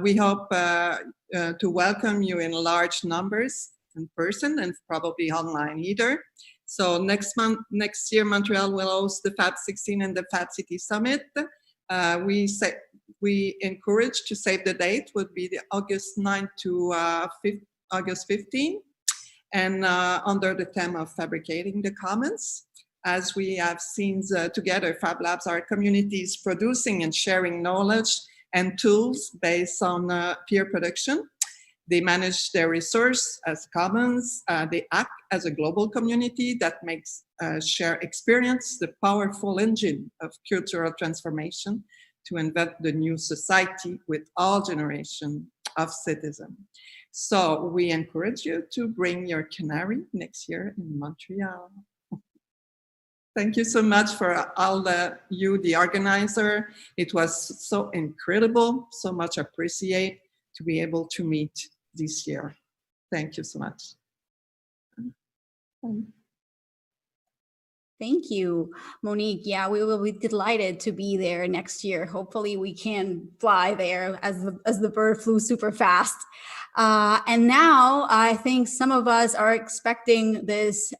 We hope to welcome you in large numbers in person and probably online either. So next year, Montreal will host the FAB16 and the Fab City Summit. We encourage to save the date, would be the August 9 to August 15, and under the theme of Fabricating the Commons. As we have seen together, FabLabs are communities producing and sharing knowledge and tools based on peer production. They manage their resource as commons. They act as a global community that makes shared experience the powerful engine of cultural transformation to invent the new society with all generations of citizens. So we encourage you to bring your canary next year in Montreal. Thank you so much for all you, the organizer. It was so incredible, so much appreciate to be able to meet this year. Thank you so much. Thank you, Monique. Yeah, we will be delighted to be there next year. Hopefully we can fly there as the bird flew super fast. And now I think some of us are expecting this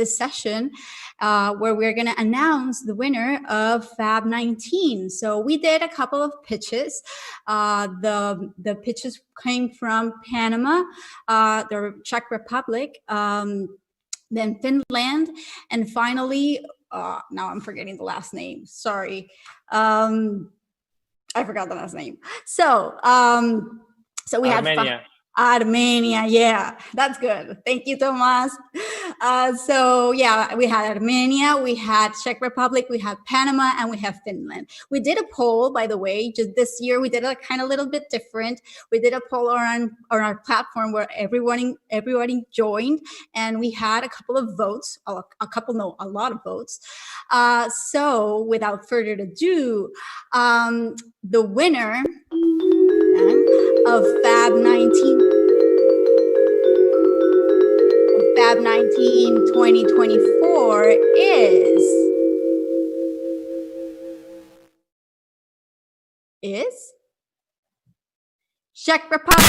session where we're going to announce the winner of FAB19. So we did a couple of pitches. The pitches came from Panama, the Czech Republic, then Finland, and finally, now I'm forgetting the last name. Sorry, I forgot the last name. So we Armenia. had Armenia. Yeah, that's good. Thank you, Tomas. So yeah, we had Armenia, we had Czech Republic, we had Panama, and we have Finland. We did a poll, by the way, just this year. We did a kind of little bit different. We did a poll on our platform where everybody joined, and we had a couple of votes, a lot of votes. So without further ado, the winner of FAB19 2024 is Czech Republic.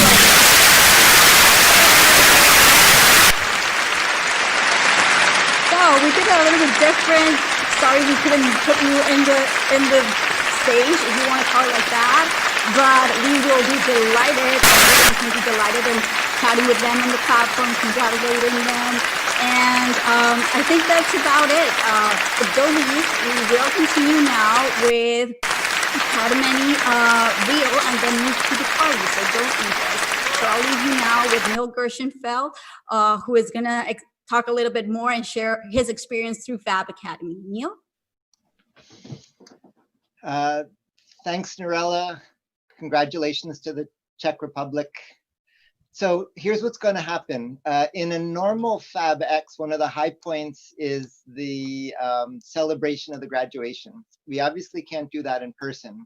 So we did a little bit different. Sorry we couldn't put you in the stage, if you want to call it like that. But we will be delighted, everybody's going to be delighted in chatting with them on the platform, congratulating them. And I think that's about it. But don't leave, we will continue now with Academy Reel and then move to the party, so don't leave us. So I'll leave you now with Neil Gershenfeld, who is going to talk a little bit more and share his experience through Fab Academy. Neil? Thanks, Narella. Congratulations to the Czech Republic. So here's what's going to happen. In a normal FabX, one of the high points is the celebration of the graduation. We obviously can't do that in person.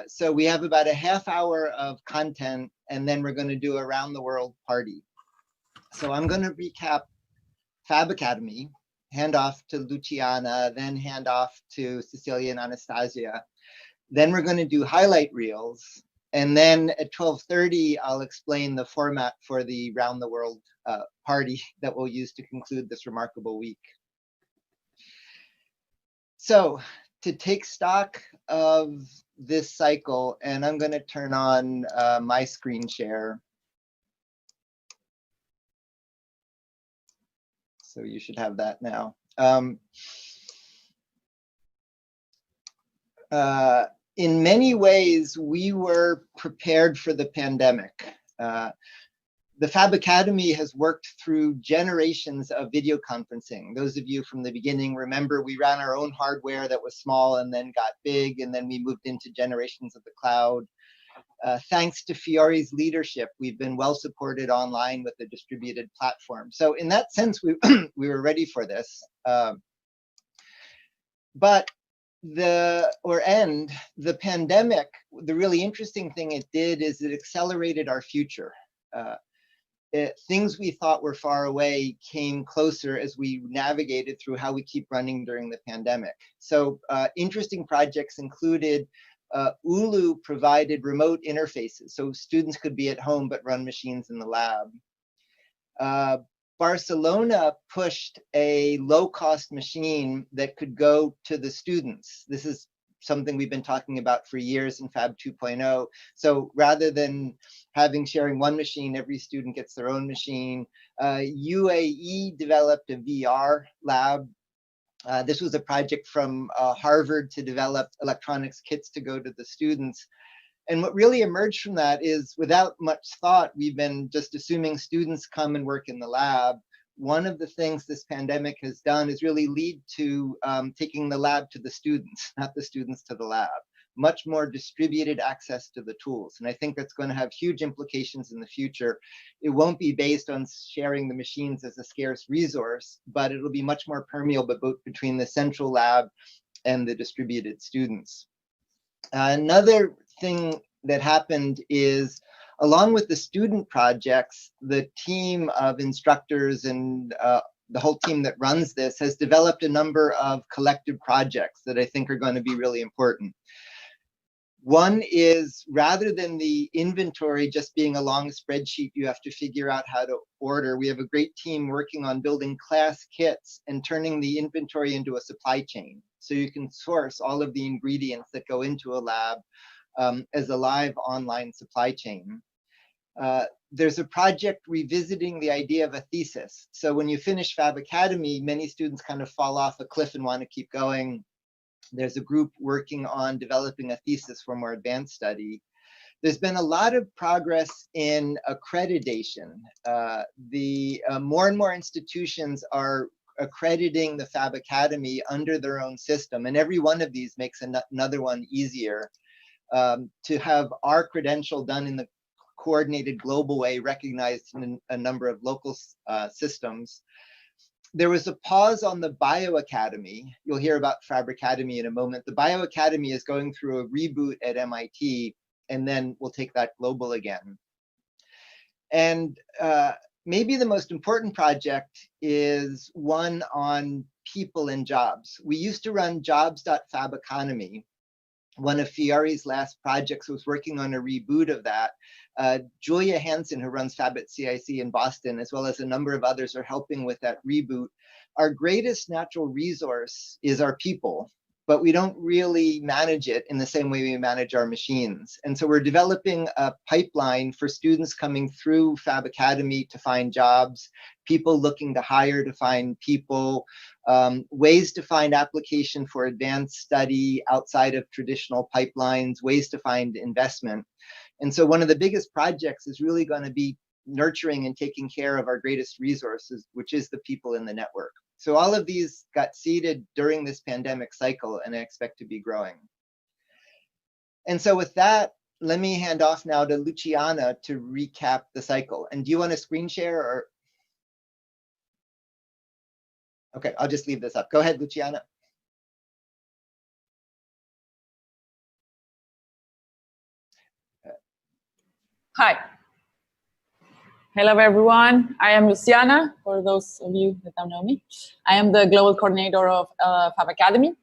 So we have about a half hour of content, and then we're going to do a round the world party. So I'm going to recap Fab Academy, hand off to Luciana, then hand off to Cecilia and Anastasia. Then we're going to do highlight reels. And then at 12:30, I'll explain the format for the round the world party that we'll use to conclude this remarkable week. So to take stock of this cycle, and I'm going to turn on my screen share. So you should have that now. in many ways, we were prepared for the pandemic. The Fab Academy has worked through generations of video conferencing. Those of you from the beginning remember we ran our own hardware that was small and then got big, and then we moved into generations of the cloud. Thanks to Fiori's leadership, we've been well supported online with a distributed platform. So in that sense, we were ready for this. But the pandemic, the really interesting thing it did is it accelerated our future. Things we thought were far away came closer as we navigated through how we keep running during the pandemic. So interesting projects included ULU provided remote interfaces, so students could be at home but run machines in the lab. Barcelona pushed a low-cost machine that could go to the students. This is something we've been talking about for years in Fab 2.0. So rather than sharing one machine, every student gets their own machine. UAE developed a VR lab. This was a project from Harvard to develop electronics kits to go to the students. And what really emerged from that is, without much thought, we've been just assuming students come and work in the lab. One of the things this pandemic has done is really lead to taking the lab to the students, not the students to the lab. Much more distributed access to the tools. And I think that's going to have huge implications in the future. It won't be based on sharing the machines as a scarce resource, but it'll be much more permeable both between the central lab and the distributed students. Another thing that happened is, along with the student projects, the team of instructors and the whole team that runs this has developed a number of collective projects that I think are going to be really important. One is, rather than the inventory just being a long spreadsheet you have to figure out how to order, we have a great team working on building class kits and turning the inventory into a supply chain. So you can source all of the ingredients that go into a lab as a live online supply chain. There's a project revisiting the idea of a thesis. So when you finish Fab Academy, many students kind of fall off a cliff and want to keep going. There's a group working on developing a thesis for more advanced study. There's been a lot of progress in accreditation. More and more institutions are accrediting the Fab Academy under their own system, and every one of these makes another one easier. To have our credential done in the coordinated global way, recognized in a number of local systems. There was a pause on the Bio Academy. You'll hear about Fab Academy in a moment. The Bio Academy is going through a reboot at MIT, and then we'll take that global again. And maybe the most important project is one on people and jobs. We used to run jobs.fabeconomy. One of Fiori's last projects was working on a reboot of that. Julia Hansen, who runs FABxCIC in Boston, as well as a number of others, are helping with that reboot. Our greatest natural resource is our people, but we don't really manage it in the same way we manage our machines. And so we're developing a pipeline for students coming through Fab Academy to find jobs, people looking to hire to find people, ways to find application for advanced study outside of traditional pipelines, ways to find investment. And so one of the biggest projects is really going to be nurturing and taking care of our greatest resources, which is the people in the network. So all of these got seeded during this pandemic cycle, and I expect to be growing. And so with that, let me hand off now to Luciana to recap the cycle. And do you want to screen share or? Okay, I'll just leave this up. Go ahead, Luciana. Hi. Hello, everyone. I am Luciana, for those of you that don't know me. I am the global coordinator of Fab Academy.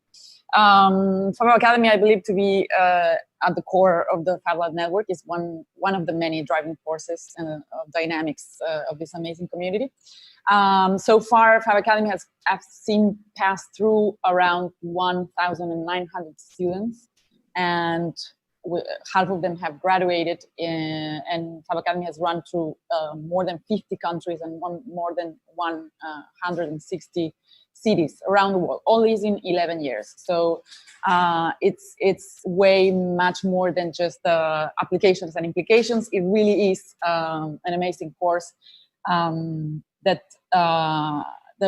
Fab Academy, I believe, to be at the core of the FabLab network, is one of the many driving forces of dynamics of this amazing community. So far, Fab Academy has seen pass through around 1,900 students, and half of them have graduated, and FabAcademy has run through more than 50 countries and more than 160 cities around the world, all these in 11 years. So it's way much more than just applications and implications. It really is an amazing course that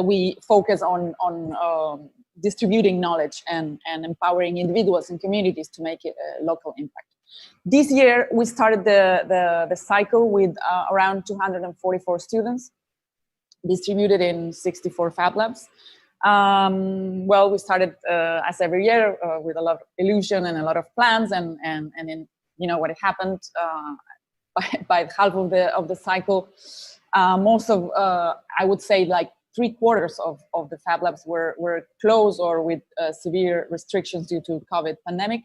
we focus on distributing knowledge and empowering individuals and communities to make it a local impact. This year, we started the cycle with around 244 students distributed in 64 FabLabs. Well, we started as every year with a lot of illusion and a lot of plans, and then you know what happened by half of the cycle. Most of I would say like 3/4 of the FabLabs were closed or with severe restrictions due to COVID pandemic.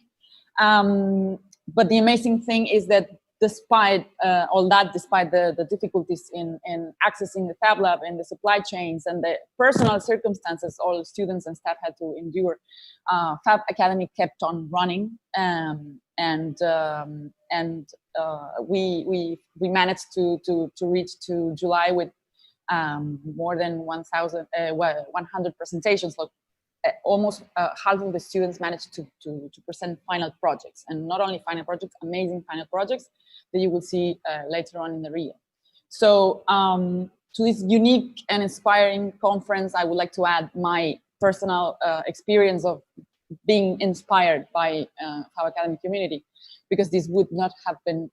But the amazing thing is that despite all that, despite the difficulties in accessing the FabLab and the supply chains and the personal circumstances all students and staff had to endure, FabAcademy kept on running, and we managed to reach to July with more than 100 presentations. Like, almost half of the students managed to present final projects, and not only final projects, amazing final projects that you will see later on in the reel. So to this unique and inspiring conference, I would like to add my personal experience of being inspired by FabAcademy community, because this would not have been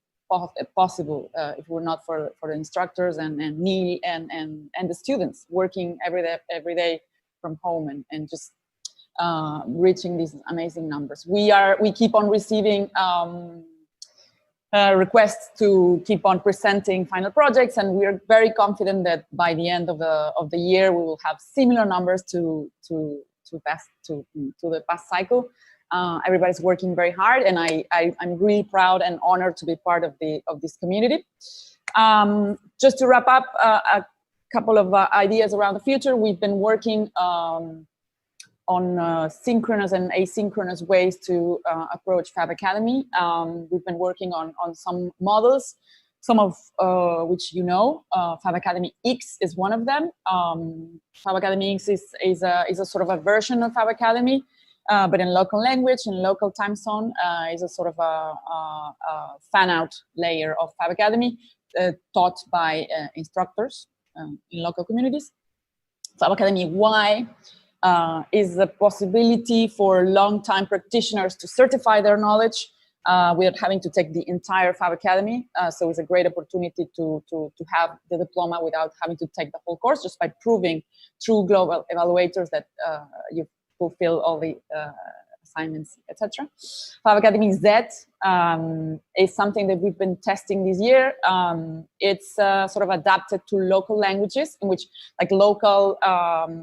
possible if it were not for the instructors and Neil and the students working every day from home and just reaching these amazing numbers. We keep on receiving requests to keep on presenting final projects, and we are very confident that by the end of the year we will have similar numbers to the past cycle. Everybody's working very hard, and I'm really proud and honored to be part of this community. Just to wrap up, a couple of ideas around the future. We've been working on synchronous and asynchronous ways to approach FabAcademy. We've been working on some models, some of which you know. FabAcademy X is one of them. FabAcademy X is a sort of a version of FabAcademy, but in local language, in local time zone. Is a sort of a fan-out layer of FabAcademy taught by instructors in local communities. FabAcademy Y is the possibility for long-time practitioners to certify their knowledge without having to take the entire FabAcademy. So it's a great opportunity to have the diploma without having to take the whole course, just by proving through global evaluators that you fulfill all the assignments, etc. FabAcademy Z is something that we've been testing this year. It's sort of adapted to local languages, in which like local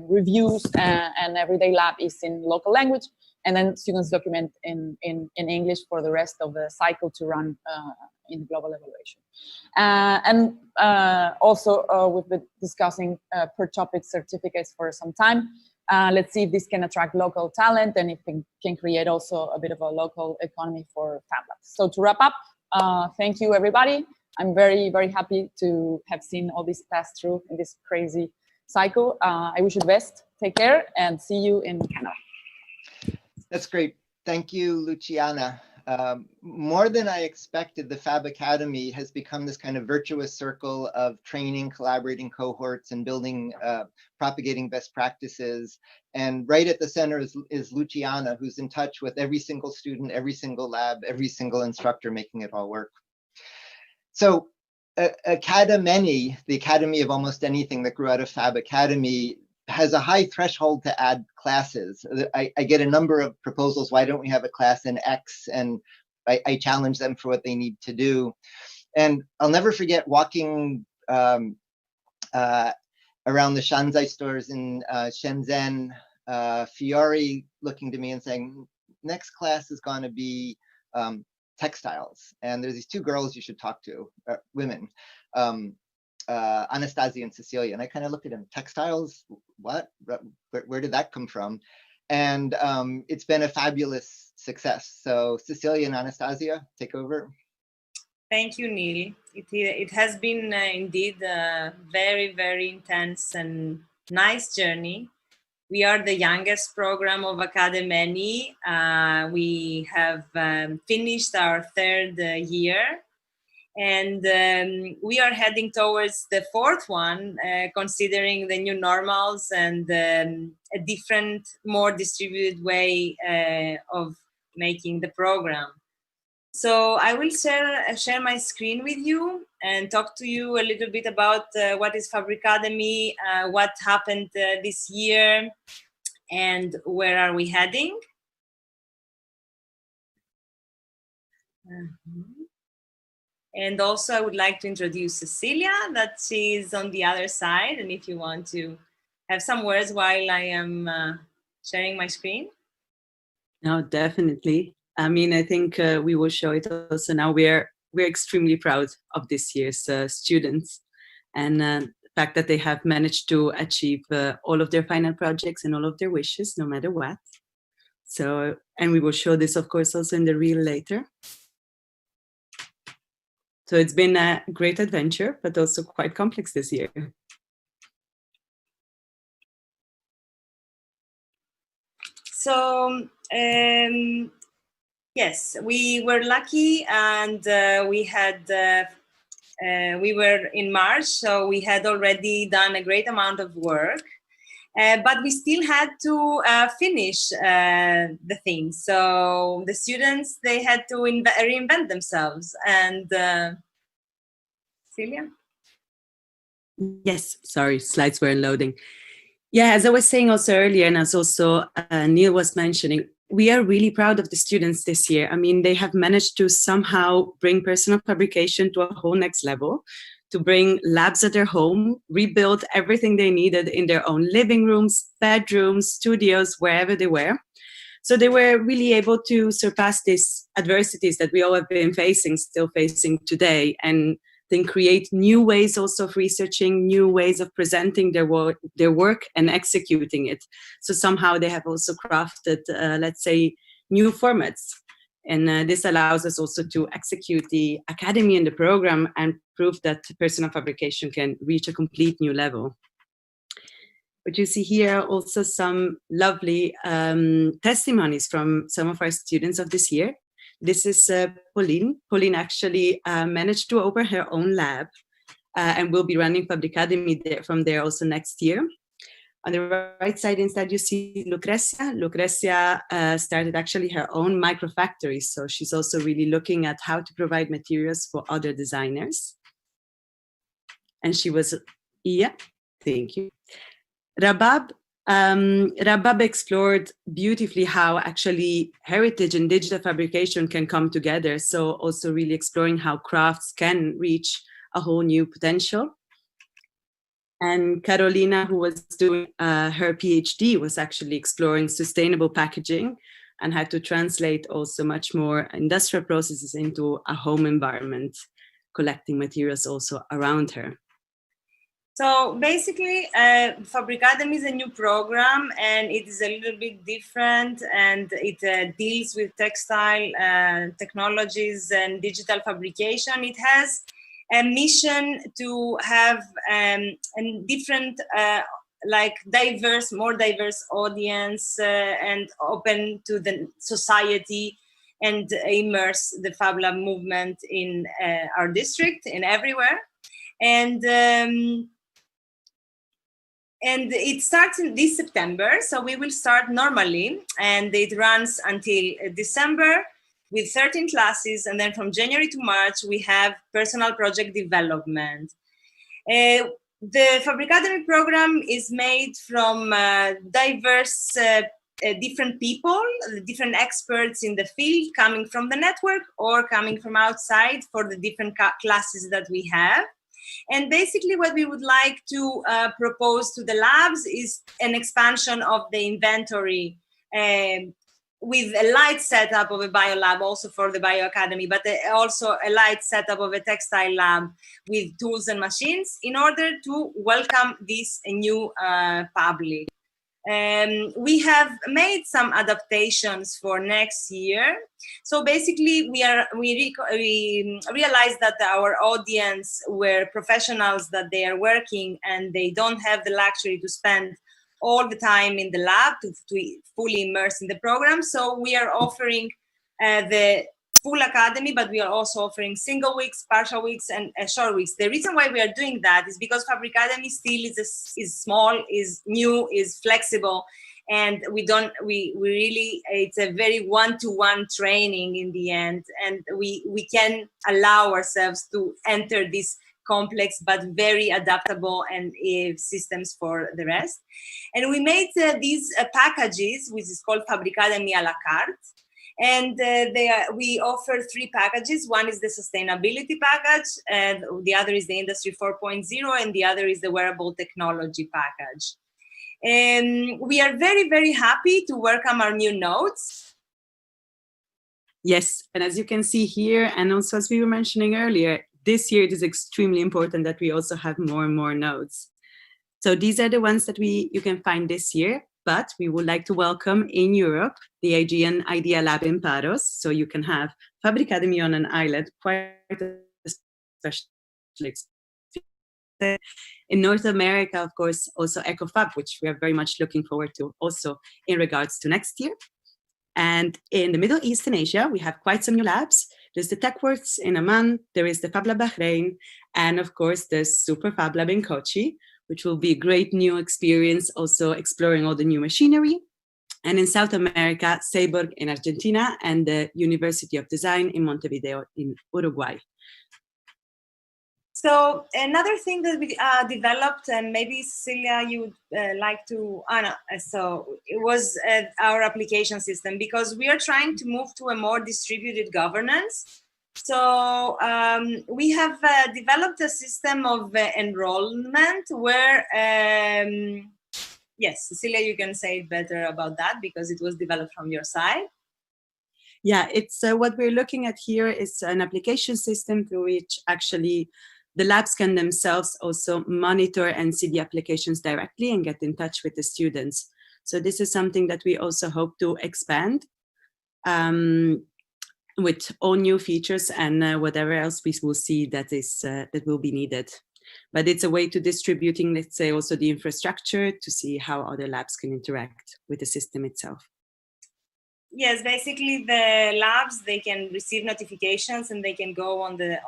reviews and everyday lab is in local language, and then students document in English for the rest of the cycle to run in global evaluation. And also we've been discussing per topic certificates for some time. Let's see if this can attract local talent, and if it can create also a bit of a local economy for FabLab. So to wrap up, thank you everybody. I'm very, very happy to have seen all this pass through in this crazy cycle. I wish you the best. Take care and see you in Canada. That's great. Thank you, Luciana. More than I expected, the FabAcademy has become this kind of virtuous circle of training, collaborating cohorts, and building, propagating best practices. And right at the center is Luciana, who's in touch with every single student, every single lab, every single instructor, making it all work. So Academy, the academy of almost anything that grew out of FabAcademy, has a high threshold to add classes. I get a number of proposals. Why don't we have a class in X? And I challenge them for what they need to do. And I'll never forget walking around the Shanzai stores in Shenzhen, Fiore looking to me and saying, next class is going to be textiles. And there's these two girls you should talk to, women. Anastasia and Cecilia, and I kind of looked at him, textiles, what? Where did that come from? And it's been a fabulous success. So Cecilia and Anastasia, take over. Thank you, Neil. It has been indeed a very, very intense and nice journey. We are the youngest program of Academy. We have finished our third year, and we are heading towards the fourth one, considering the new normals and a different, more distributed way of making the program. So I will share my screen with you and talk to you a little bit about what is FABricademy, what happened this year, and where are we heading. And also I would like to introduce Cecilia, that she's on the other side, and if you want to have some words while I am sharing my screen. No, definitely. I mean, I think we will show it also now. We're extremely proud of this year's students, and the fact that they have managed to achieve all of their final projects and all of their wishes, no matter what. So, and we will show this, of course, also in the reel later. So it's been a great adventure, but also quite complex this year. So, yes, we were lucky, and we were in March, so we had already done a great amount of work, but we still had to finish the thing. So the students, they had to reinvent themselves. And Celia? Yes, sorry, slides weren't loading. Yeah, as I was saying also earlier, and as also Neil was mentioning, we are really proud of the students this year. I mean, they have managed to somehow bring personal fabrication to a whole next level, to bring labs at their home, rebuild everything they needed in their own living rooms, bedrooms, studios, wherever they were. So they were really able to surpass these adversities that we all have been facing, still facing today, and then create new ways also of researching, new ways of presenting their work and executing it. So somehow they have also crafted, let's say, new formats. And this allows us also to execute the academy and the program and prove that personal fabrication can reach a complete new level. But you see here also some lovely testimonies from some of our students of this year. This is Pauline. Pauline actually managed to open her own lab and will be running FABricademy from there also next year. On the right side instead, you see Lucrecia. Lucrecia started actually her own microfactory. So she's also really looking at how to provide materials for other designers. And she was, yeah, thank you. Rabab explored beautifully how actually heritage and digital fabrication can come together. So also really exploring how crafts can reach a whole new potential. And Carolina, who was doing her PhD, was actually exploring sustainable packaging and had to translate also much more industrial processes into a home environment, collecting materials also around her. So basically, FABricademy is a new program, and it is a little bit different, and it deals with textile technologies and digital fabrication. It has a mission to have a different, more diverse audience and open to the society, and immerse the FabLab movement in our district and everywhere. And it starts in this September, so we will start normally, and it runs until December with 13 classes, and then from January to March, we have personal project development. The FABricademy program is made from diverse different people, different experts in the field, coming from the network or coming from outside for the different classes that we have. And basically what we would like to propose to the labs is an expansion of the inventory with a light setup of a bio lab also for the Bio Academy, but also a light setup of a textile lab with tools and machines in order to welcome this new public. We have made some adaptations for next year. So basically, we realized that our audience were professionals, that they are working and they don't have the luxury to spend all the time in the lab to fully immerse in the program. So we are offering the full academy, but we are also offering single weeks, partial weeks, and short weeks. The reason why we are doing that is because FABricademy still is small, is new, is flexible, and we really, it's a very one-to-one training in the end, and we can allow ourselves to enter this complex but very adaptable and systems for the rest. And we made these packages, which is called FABricademy a la carte. And we offer 3 packages. One is the sustainability package, and the other is the Industry 4.0, and the other is the wearable technology package. And we are very, very happy to welcome our new nodes. Yes, and as you can see here, and also as we were mentioning earlier, this year it is extremely important that we also have more and more nodes. So these are the ones that you can find this year. But we would like to welcome in Europe the Aegean Idea Lab in Paros, so you can have FABricademy on an island, quite a special experience. In North America, of course, also EcoFab, which we are very much looking forward to also in regards to next year. And in the Middle East and Asia, we have quite some new labs. There's the TechWorks in Amman, there is the FabLab Bahrain, and of course, the Super FabLab in Kochi, which will be a great new experience, also exploring all the new machinery. And in South America, Seiborg in Argentina, and the University of Design in Montevideo in Uruguay. So another thing that we developed, and maybe Cecilia, you would like to, so it was our application system, because we are trying to move to a more distributed governance. So we have developed a system of enrollment where, yes, Cecilia, you can say better about that because it was developed from your side. Yeah, it's what we're looking at here is an application system through which actually the labs can themselves also monitor and see the applications directly and get in touch with the students. So this is something that we also hope to expand. With all new features and whatever else we will see that will be needed. But it's a way to distributing, let's say, also the infrastructure to see how other labs can interact with the system itself. Yes, basically the labs, they can receive notifications and they can go on the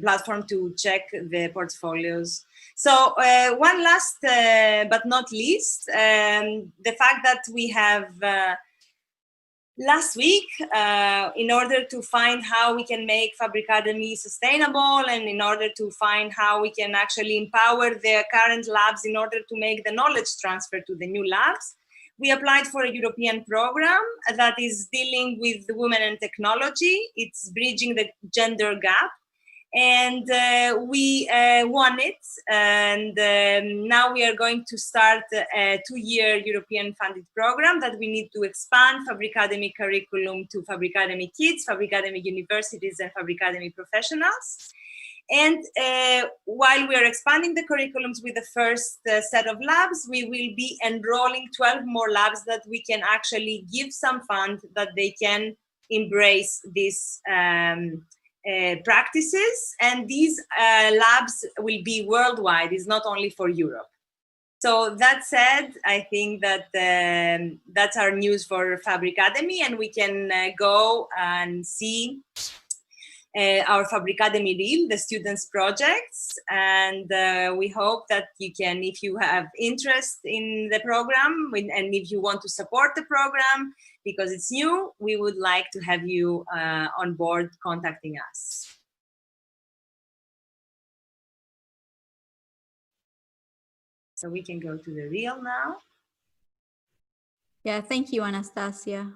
platform to check the portfolios. So one last but not least, the fact that we have last week, in order to find how we can make FABricademy sustainable and in order to find how we can actually empower the current labs in order to make the knowledge transfer to the new labs, we applied for a European program that is dealing with women and technology. It's bridging the gender gap. And we won it, and now we are going to start a 2-year European funded program that we need to expand FABricademy curriculum to FABricademy Kids, FABricademy Universities, and FABricademy Professionals. And while we are expanding the curriculums with the first set of labs, we will be enrolling 12 more labs that we can actually give some fund that they can embrace this practices, and these labs will be worldwide. It's not only for Europe. So that said, I think that that's our news for FABricademy, and we can go and see our FABricademy Reel, the students' projects, and we hope that you can, if you have interest in the program and if you want to support the program because it's new, we would like to have you on board contacting us. So we can go to the reel now. Yeah, thank you, Anastasia.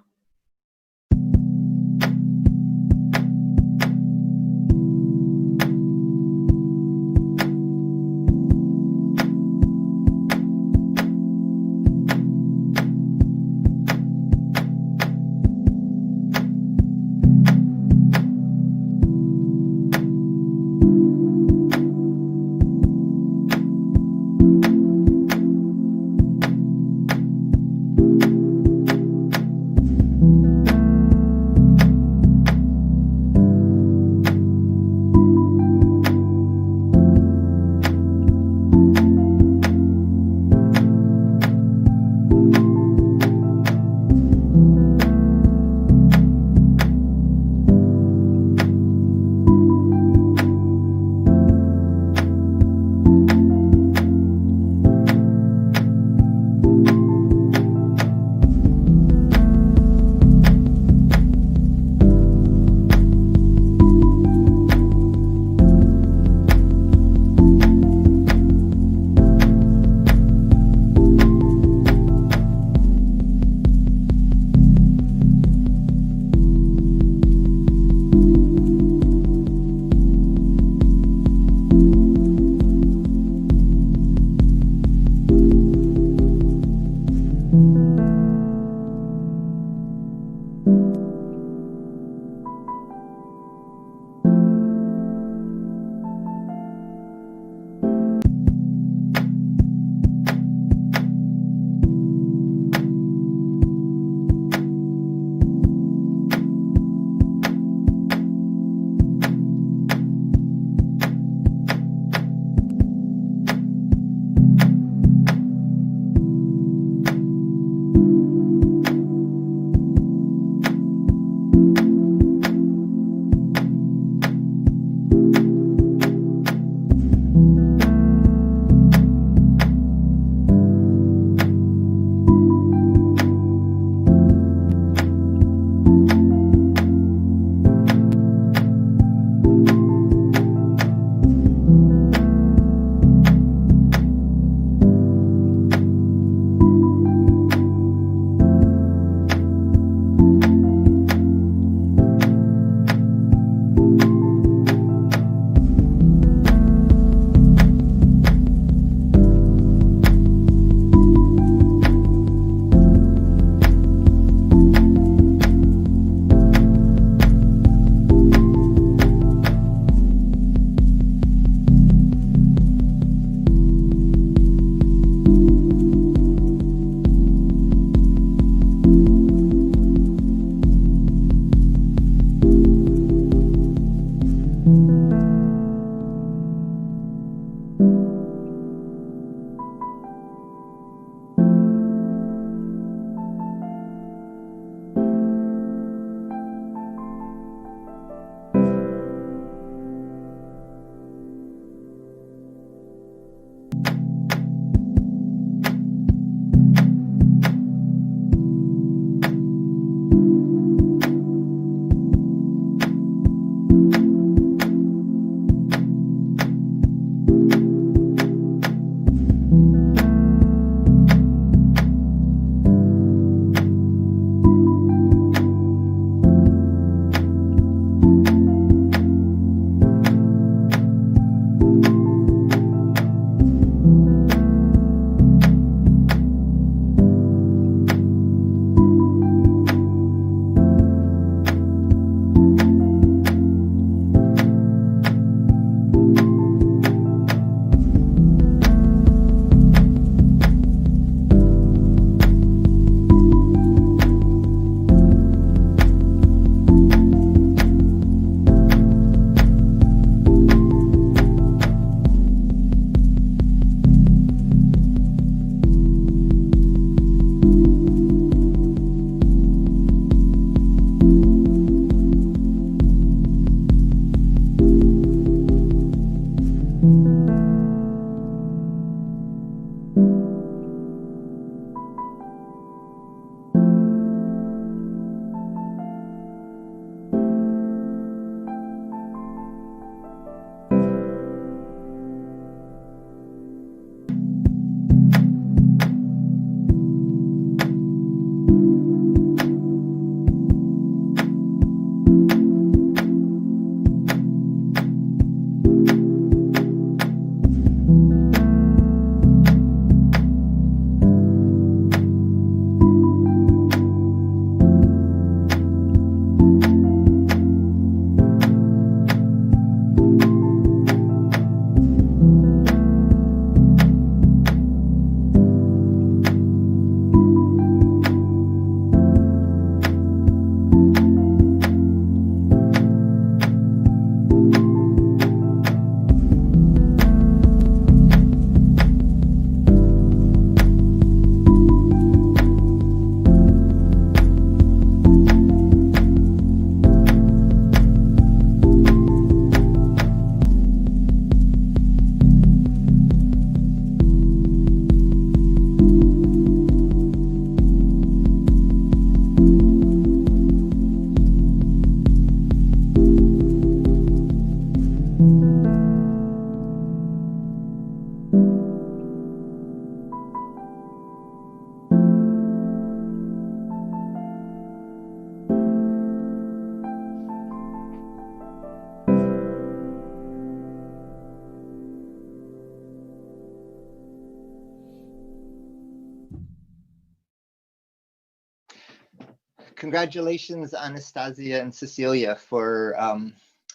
congratulations, Anastasia and Cecilia, for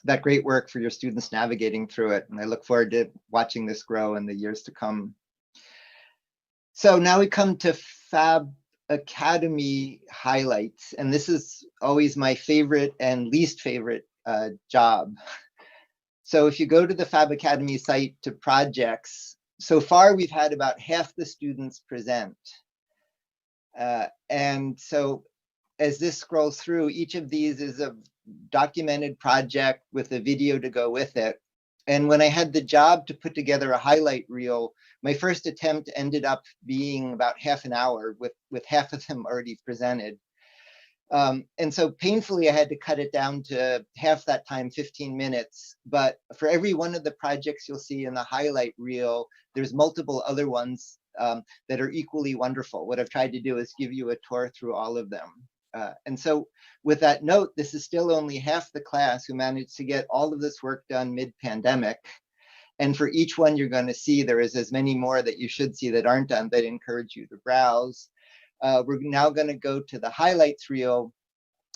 that great work for your students navigating through it. And I look forward to watching this grow in the years to come. So now we come to Fab Academy highlights. And this is always my favorite and least favorite job. So if you go to the Fab Academy site to projects, so far we've had about half the students present. And so as this scrolls through, each of these is a documented project with a video to go with it. And when I had the job to put together a highlight reel, my first attempt ended up being about half an hour with half of them already presented. And so painfully, I had to cut it down to half that time, 15 minutes. But for every one of the projects you'll see in the highlight reel, there's multiple other ones that are equally wonderful. What I've tried to do is give you a tour through all of them. And so with that note, this is still only half the class who managed to get all of this work done mid-pandemic. And for each one you're going to see, there is as many more that you should see that aren't done that encourage you to browse. We're now going to go to the highlights reel.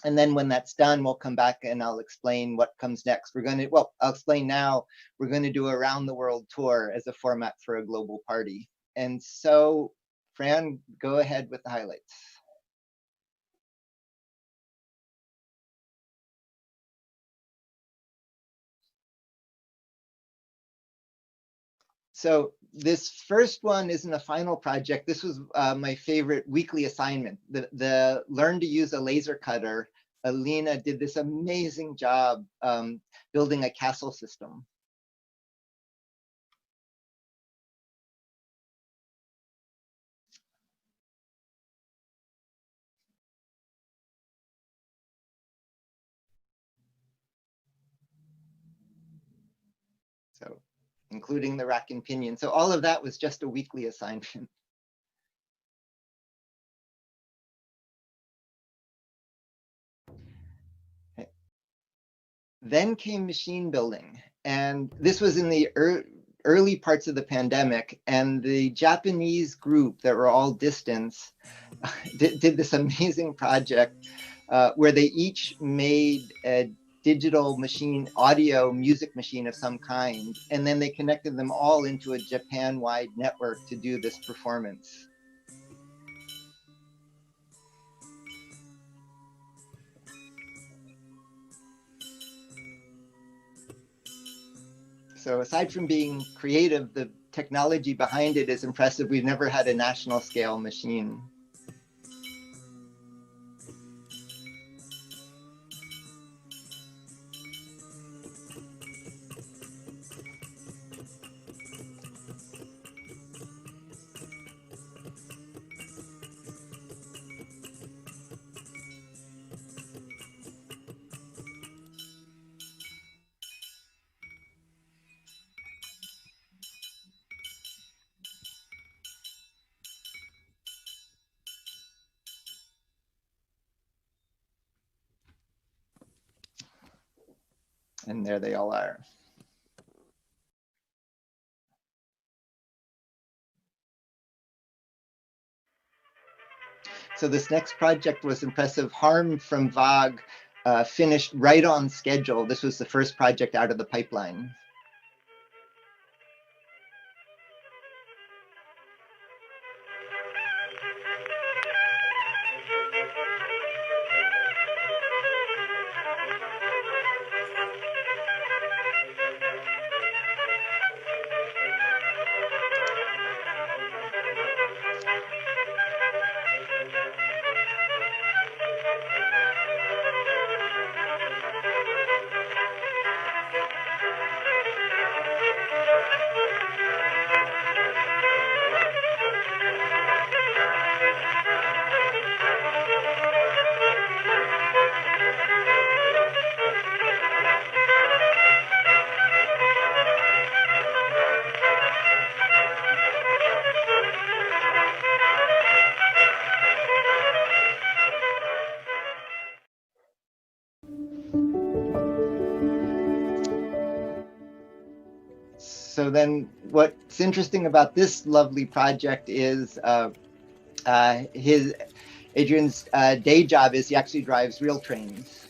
And then when that's done, we'll come back and I'll explain what comes next. We're going to, well, I'll explain now, we're going to do a round the world tour as a format for a global party. And so, Fran, go ahead with the highlights. So this first one isn't a final project. This was my favorite weekly assignment. The learn to use a laser cutter. Alina did this amazing job building a castle system. So, including the rack and pinion. So all of that was just a weekly assignment. Okay. Then came machine building. And this was in the early parts of the pandemic. And the Japanese group that were all distance did this amazing project where they each made a digital machine, audio music machine of some kind, and then they connected them all into a Japan-wide network to do this performance. So aside from being creative, the technology behind it is impressive. We've never had a national scale machine. And there they all are. So this next project was impressive. Harm from VAG finished right on schedule. This was the first project out of the pipeline. So then what's interesting about this lovely project is Adrian's day job is he actually drives real trains.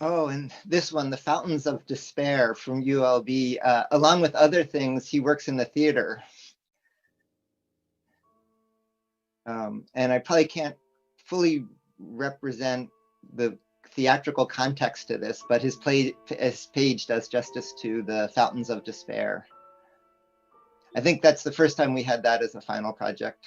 Oh, and this one, The Fountains of Despair from ULB. Along with other things, he works in the theater. And I probably can't fully represent the theatrical context to this, but his page does justice to The Fountains of Despair. I think that's the first time we had that as a final project.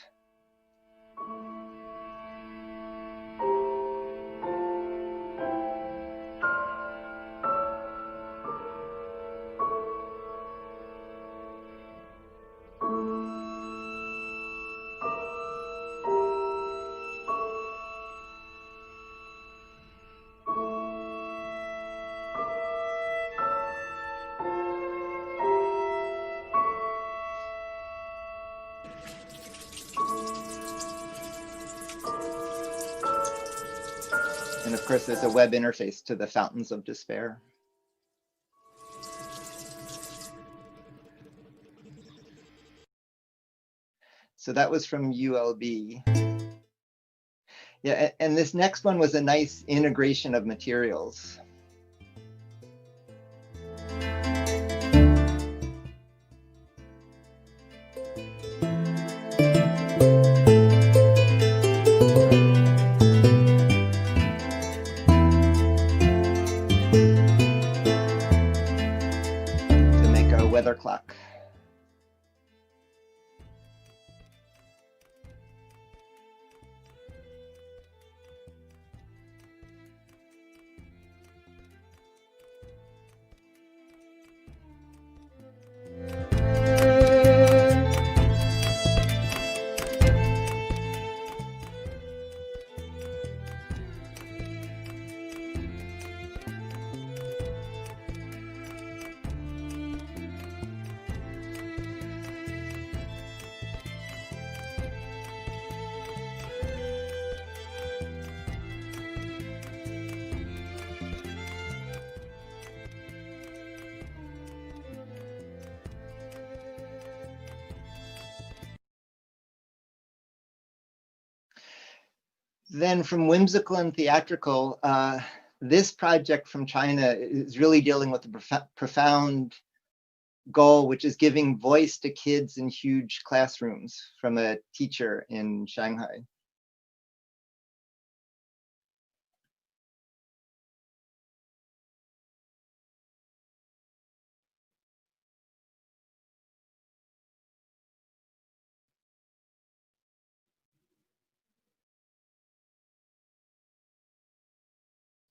And of course, there's a web interface to The Fountains of Despair. So that was from ULB. Yeah, and this next one was a nice integration of materials. To make a weather clock. Then from whimsical and theatrical, this project from China is really dealing with the profound goal, which is giving voice to kids in huge classrooms from a teacher in Shanghai.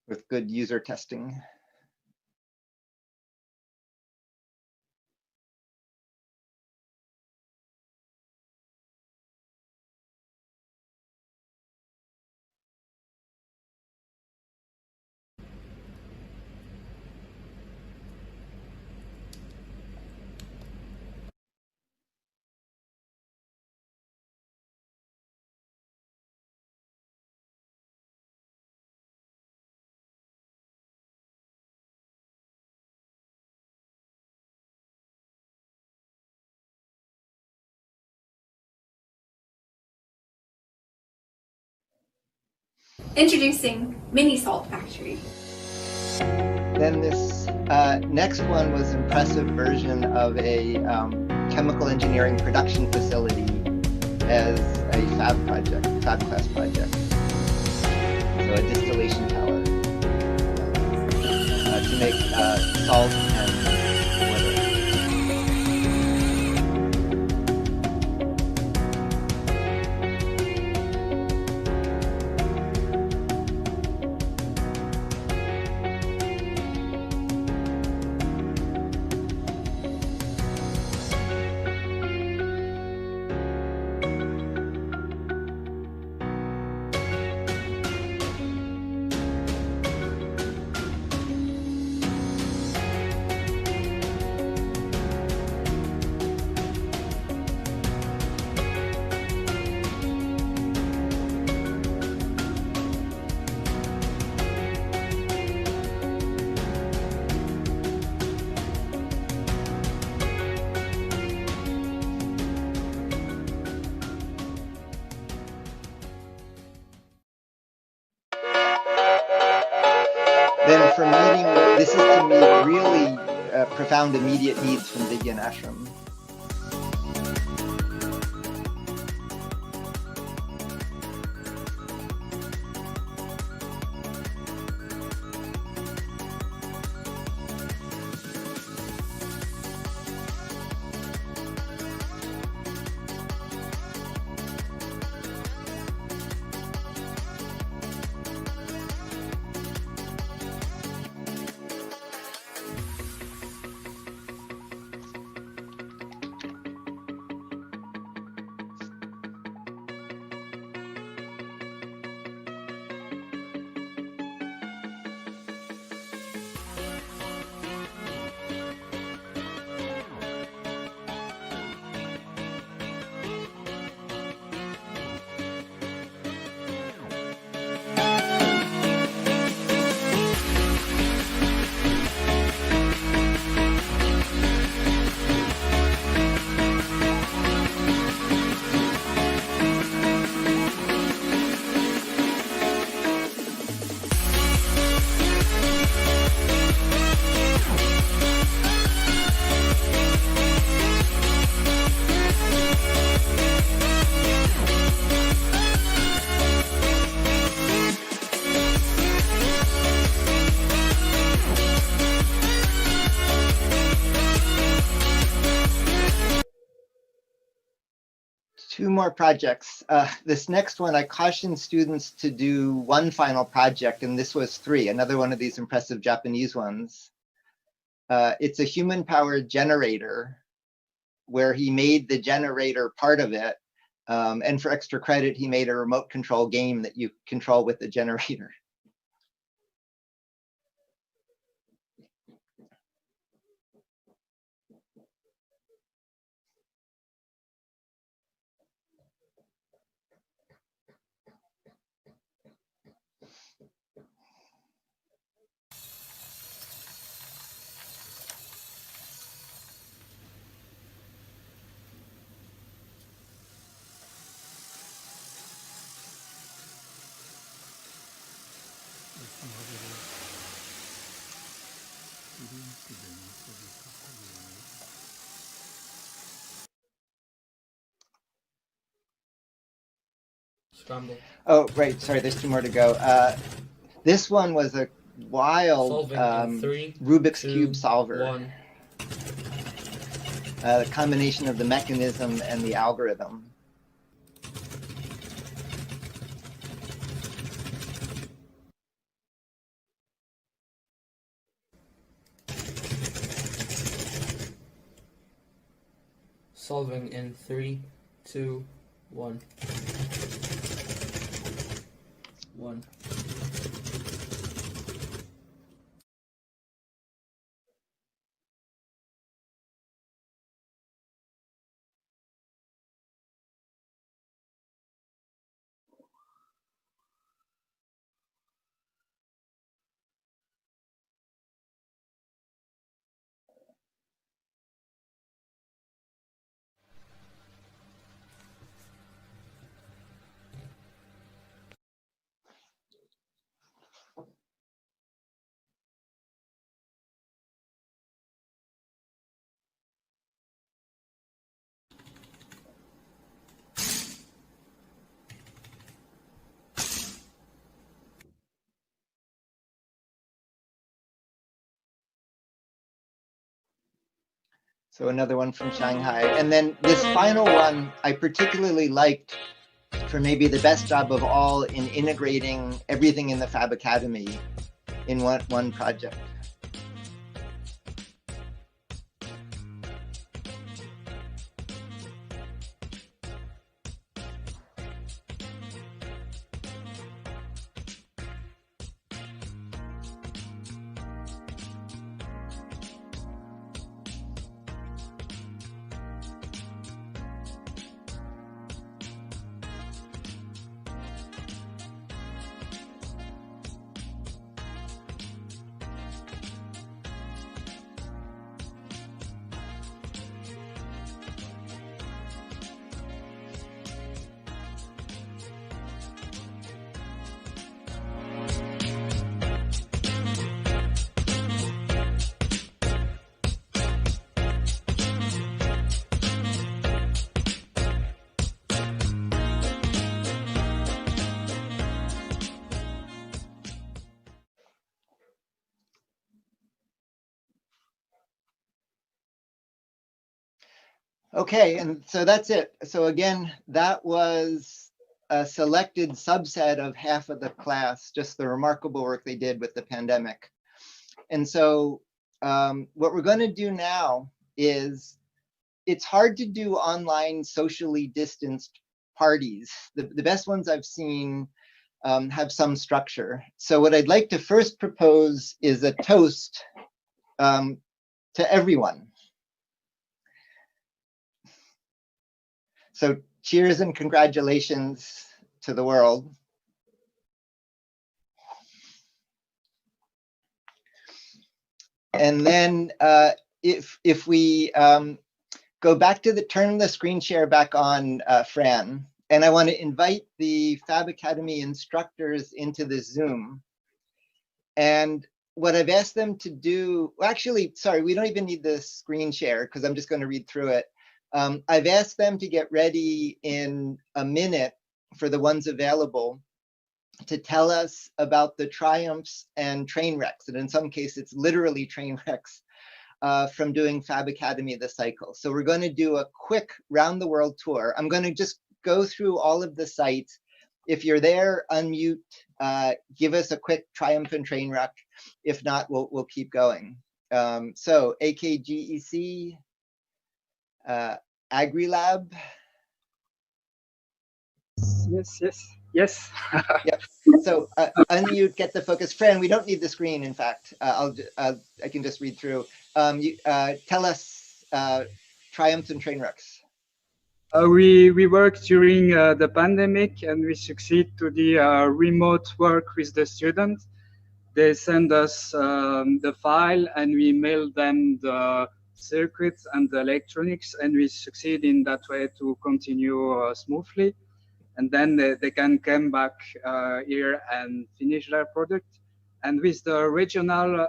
With good user testing. Introducing Mini Salt Factory. Then this next one was an impressive version of a chemical engineering production facility as a fab project, fab class project. So a distillation tower to make salt and water. Then for meeting, this is to meet really profound immediate needs from Vidyan Ashram. Two more projects. This next one, I cautioned students to do one final project, and this was 3, another one of these impressive Japanese ones. It's a human-powered generator where he made the generator part of it. And for extra credit, he made a remote control game that you control with the generator. Scramble. Oh, right. Sorry, there's 2 more to go. This one was a wild Rubik's Cube solver. The combination of the mechanism and the algorithm. Solving in 3, 2, 1. 1. So another one from Shanghai. And then this final one, I particularly liked for maybe the best job of all in integrating everything in the Fab Academy in one project. Okay, and so that's it. So again, that was a selected subset of half of the class, just the remarkable work they did with the pandemic. And so what we're going to do now is, it's hard to do online socially distanced parties. The best ones I've seen have some structure. So what I'd like to first propose is a toast to everyone. So cheers and congratulations to the world. And then if we go back to turn the screen share back on, Fran, and I want to invite the Fab Academy instructors into the Zoom. And what I've asked them to do, well, actually, sorry, we don't even need the screen share because I'm just going to read through it. I've asked them to get ready in a minute for the ones available to tell us about the triumphs and train wrecks. And in some cases, it's literally train wrecks from doing Fab Academy the cycle. So we're going to do a quick round the world tour. I'm going to just go through all of the sites. If you're there, unmute, give us a quick triumph and train wreck. If not, we'll keep going. So AKGEC, AgriLab. Yes. Yep. So unmute, get the focus. Fran, we don't need the screen. In fact, I can just read through. Tell us triumphs and train wrecks. We worked during the pandemic, and we succeed to the remote work with the students. They send us the file, and we mail them the circuits and the electronics, and we succeed in that way to continue smoothly. And then they can come back here and finish their product. And with the regional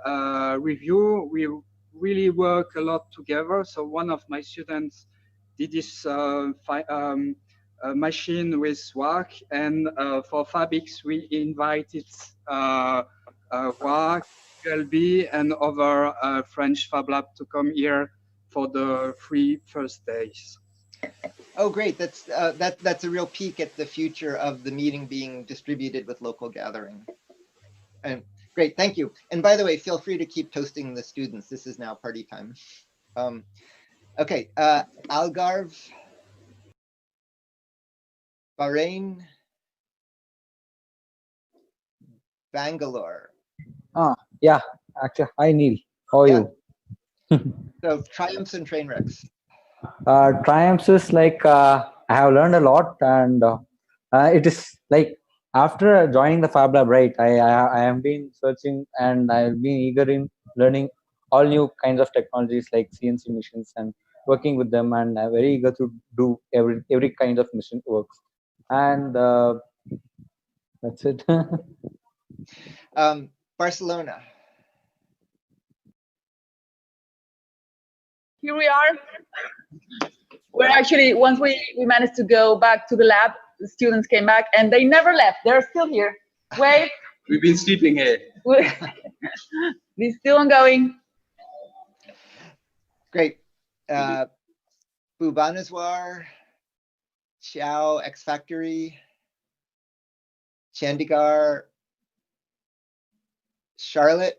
review, we really work a lot together. So one of my students did this machine with WAC, and for FABx, we invited WAC, LB, and other French FabLab to come here for the 3 first days. Oh, great! That's a real peek at the future of the meeting being distributed with local gathering. And great, thank you. And by the way, feel free to keep toasting the students. This is now party time. Okay, Algarve, Bahrain, Bangalore. Yeah, actually, hi Neil, how are you? So triumphs and train wrecks. Triumphs is like I have learned a lot, and it is like after joining the FabLab, right? I have been searching, and I've been eager in learning all new kinds of technologies like CNC machines and working with them, and I'm very eager to do every kind of machine works. And that's it. Barcelona. Here we are. We're actually, once we managed to go back to the lab, the students came back and they never left. They're still here. Wait. We've been sleeping here. They're still ongoing. Great. Bhubaneswar, Chiao, X Factory, Chandigarh, Charlotte.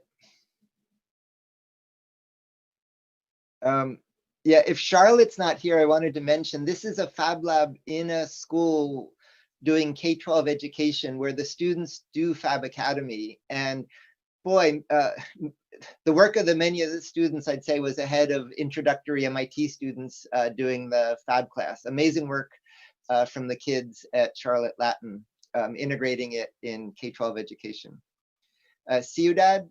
Yeah, if Charlotte's not here, I wanted to mention this is a FabLab in a school doing K-12 education where the students do Fab Academy. And boy, the work of the many of the students, I'd say, was ahead of introductory MIT students doing the Fab class. Amazing work from the kids at Charlotte Latin, integrating it in K-12 education. Ciudad,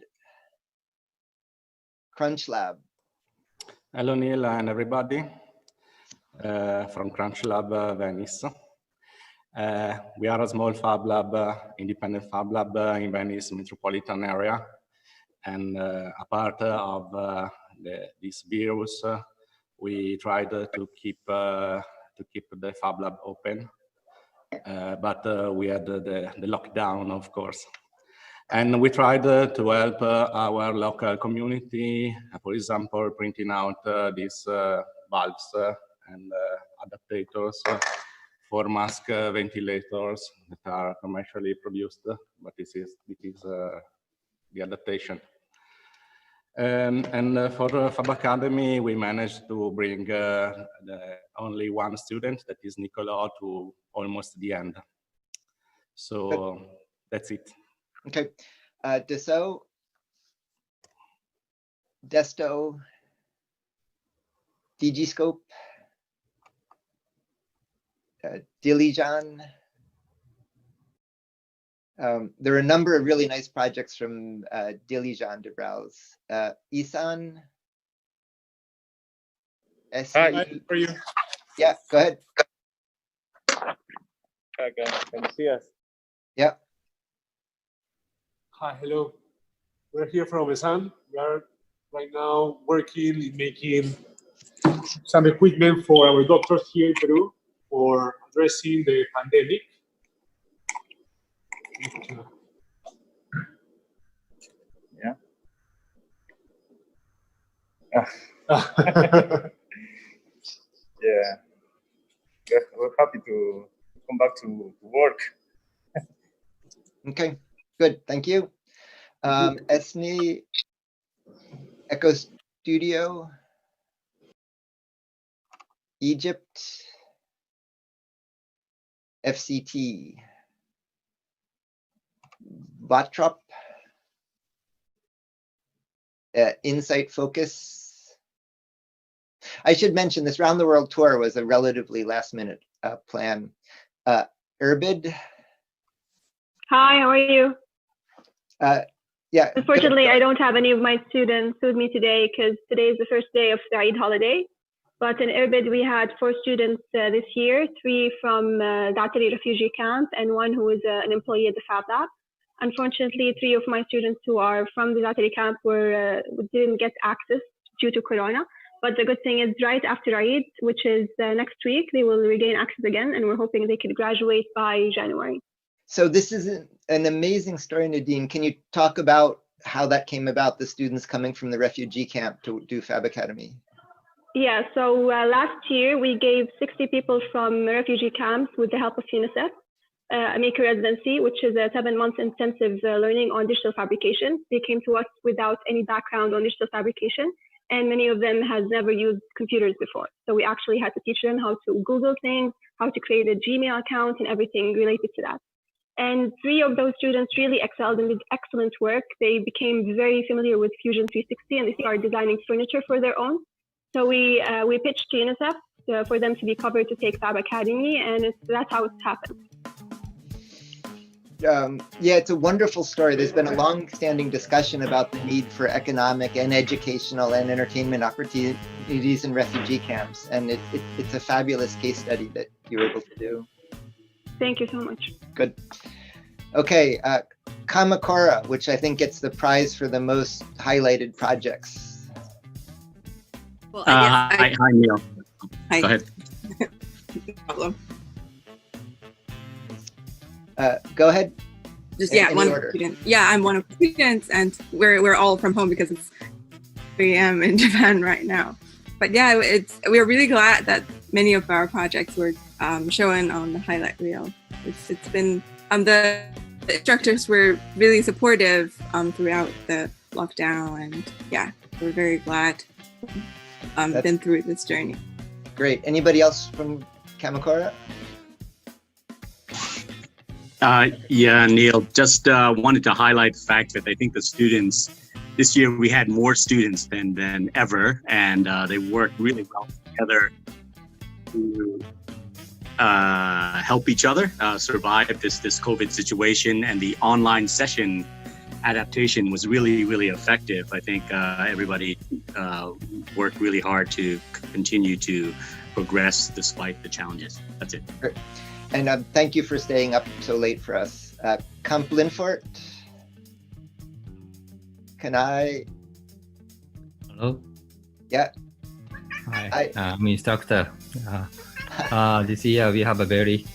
Crunch Lab. Hello, Neil and everybody from Crunch Lab, Venice. We are a small Fab Lab, independent Fab Lab in Venice metropolitan area. And a part of this virus, we tried to keep the Fab Lab open, but we had the lockdown, of course. And we tried to help our local community, for example, printing out these bulbs and adaptators for mask ventilators that are commercially produced, but this is the adaptation. And for Fab Academy, we managed to bring only one student, that is Nicola, to almost the end. So that's it. Okay, Desto, Digiscope, Dilijan. There are a number of really nice projects from Dilijan to browse. Isan, Hi, how are you? Yeah, go ahead. Okay, can you see us? Yeah. Hi, hello. We're here from Esan. We are right now working in making some equipment for our doctors here in Peru for addressing the pandemic. Yeah. Yeah. We're happy to come back to work. Okay, good, thank you. Esni, Echo Studio, Egypt, FCT, Batrop, Insight Focus. I should mention this round the world tour was a relatively last minute plan. Urbid. Hi, how are you? Yeah. Unfortunately, I don't have any of my students with me today because today is the first day of the Eid holiday. But in Urbid, we had 4 students this year, 3 from the Atari refugee camp and 1 who is an employee at the FabLab. Unfortunately, 3 of my students who are from the Atari camp didn't get access due to Corona. But the good thing is right after Eid, which is next week, they will regain access again, and we're hoping they could graduate by January. So this is an amazing story, Nadine. Can you talk about how that came about, the students coming from the refugee camp to do Fab Academy? Yeah, so last year we gave 60 people from refugee camps with the help of UNICEF a maker residency, which is a 7-month intensive learning on digital fabrication. They came to us without any background on digital fabrication, and many of them has never used computers before. So we actually had to teach them how to Google things, how to create a Gmail account and everything related to that. And 3 of those students really excelled and did excellent work. They became very familiar with Fusion 360 and they started designing furniture for their own. So we pitched to UNICEF for them to be covered to take Fab Academy, and that's how it happened. Yeah, it's a wonderful story. There's been a long-standing discussion about the need for economic and educational and entertainment opportunities in refugee camps, and it's a fabulous case study that you were able to do. Thank you so much. Good. Okay, Kamakura, which I think gets the prize for the most highlighted projects. Well, hi, Neil. Hi. Go ahead. No problem. Go ahead. Just one student. Yeah, I'm one of the students, and we're all from home because it's 3 a.m. in Japan right now. but yeah, we're really glad that many of our projects were shown on the highlight reel. It's been the instructors were really supportive throughout the lockdown, and yeah, we're very glad been through this journey. Great. Anybody else from Kamakura? Yeah, Neil, just wanted to highlight the fact that I think the students, this year we had more students than ever, and they worked really well together to help each other survive this COVID situation, and the online session adaptation was really effective. I think everybody worked really hard to continue to progress despite the challenges. That's it. Great. And thank you for staying up so late for us. Kamp Linfort, can I? Hello? Yeah. Hi, I'm instructor. This year we have a very,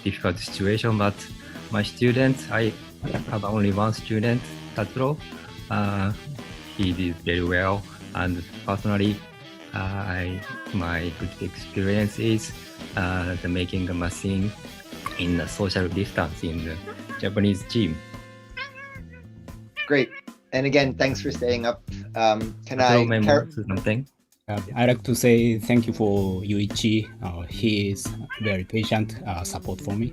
difficult situation, but my students, I have only one student, Tatro. He did very well, and personally, my good experience is the making a machine in the social distance in the Japanese gym. Great. And again, thanks for staying up. Can something? I'd like to say thank you for Yuichi. He is very patient support for me,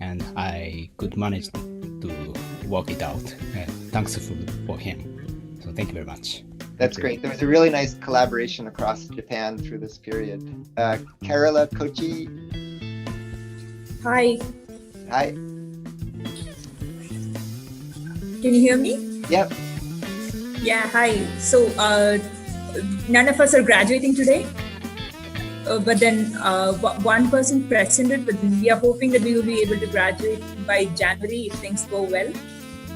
and I could manage to work it out. Thanks for him. So thank you very much. That's great. There was a really nice collaboration across Japan through this period. Kerala Kochi. Hi. Hi. Can you hear me? Yep. Yeah, hi. So none of us are graduating today, but then one person presented, but we are hoping that we will be able to graduate by January if things go well.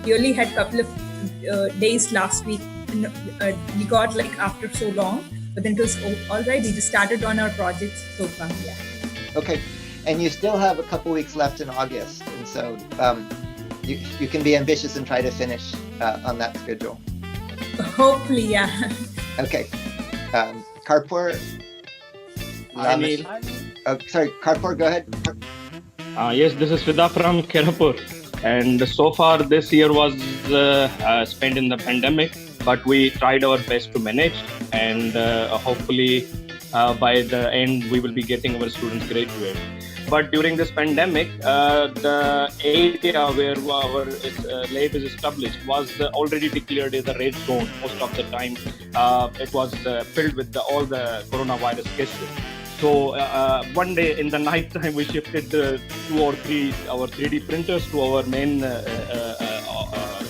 We only had a couple of days last week. We got after so long, but then it was all right. We just started on our projects so far. Yeah. Okay, and you still have a couple weeks left in August, and so you can be ambitious and try to finish on that schedule. Hopefully, yeah. Okay, Karpur. Sorry, Karpur, go ahead. Yes, this is Vida from Kerapur, and so far this year was spent in the pandemic. But we tried our best to manage, and hopefully by the end we will be getting our students graduate. But during this pandemic, the area where our lab is established was already declared as a red zone. Most of the time, it was filled with all the coronavirus cases. So one day in the night time, we shifted 2 or 3 our 3D printers to our main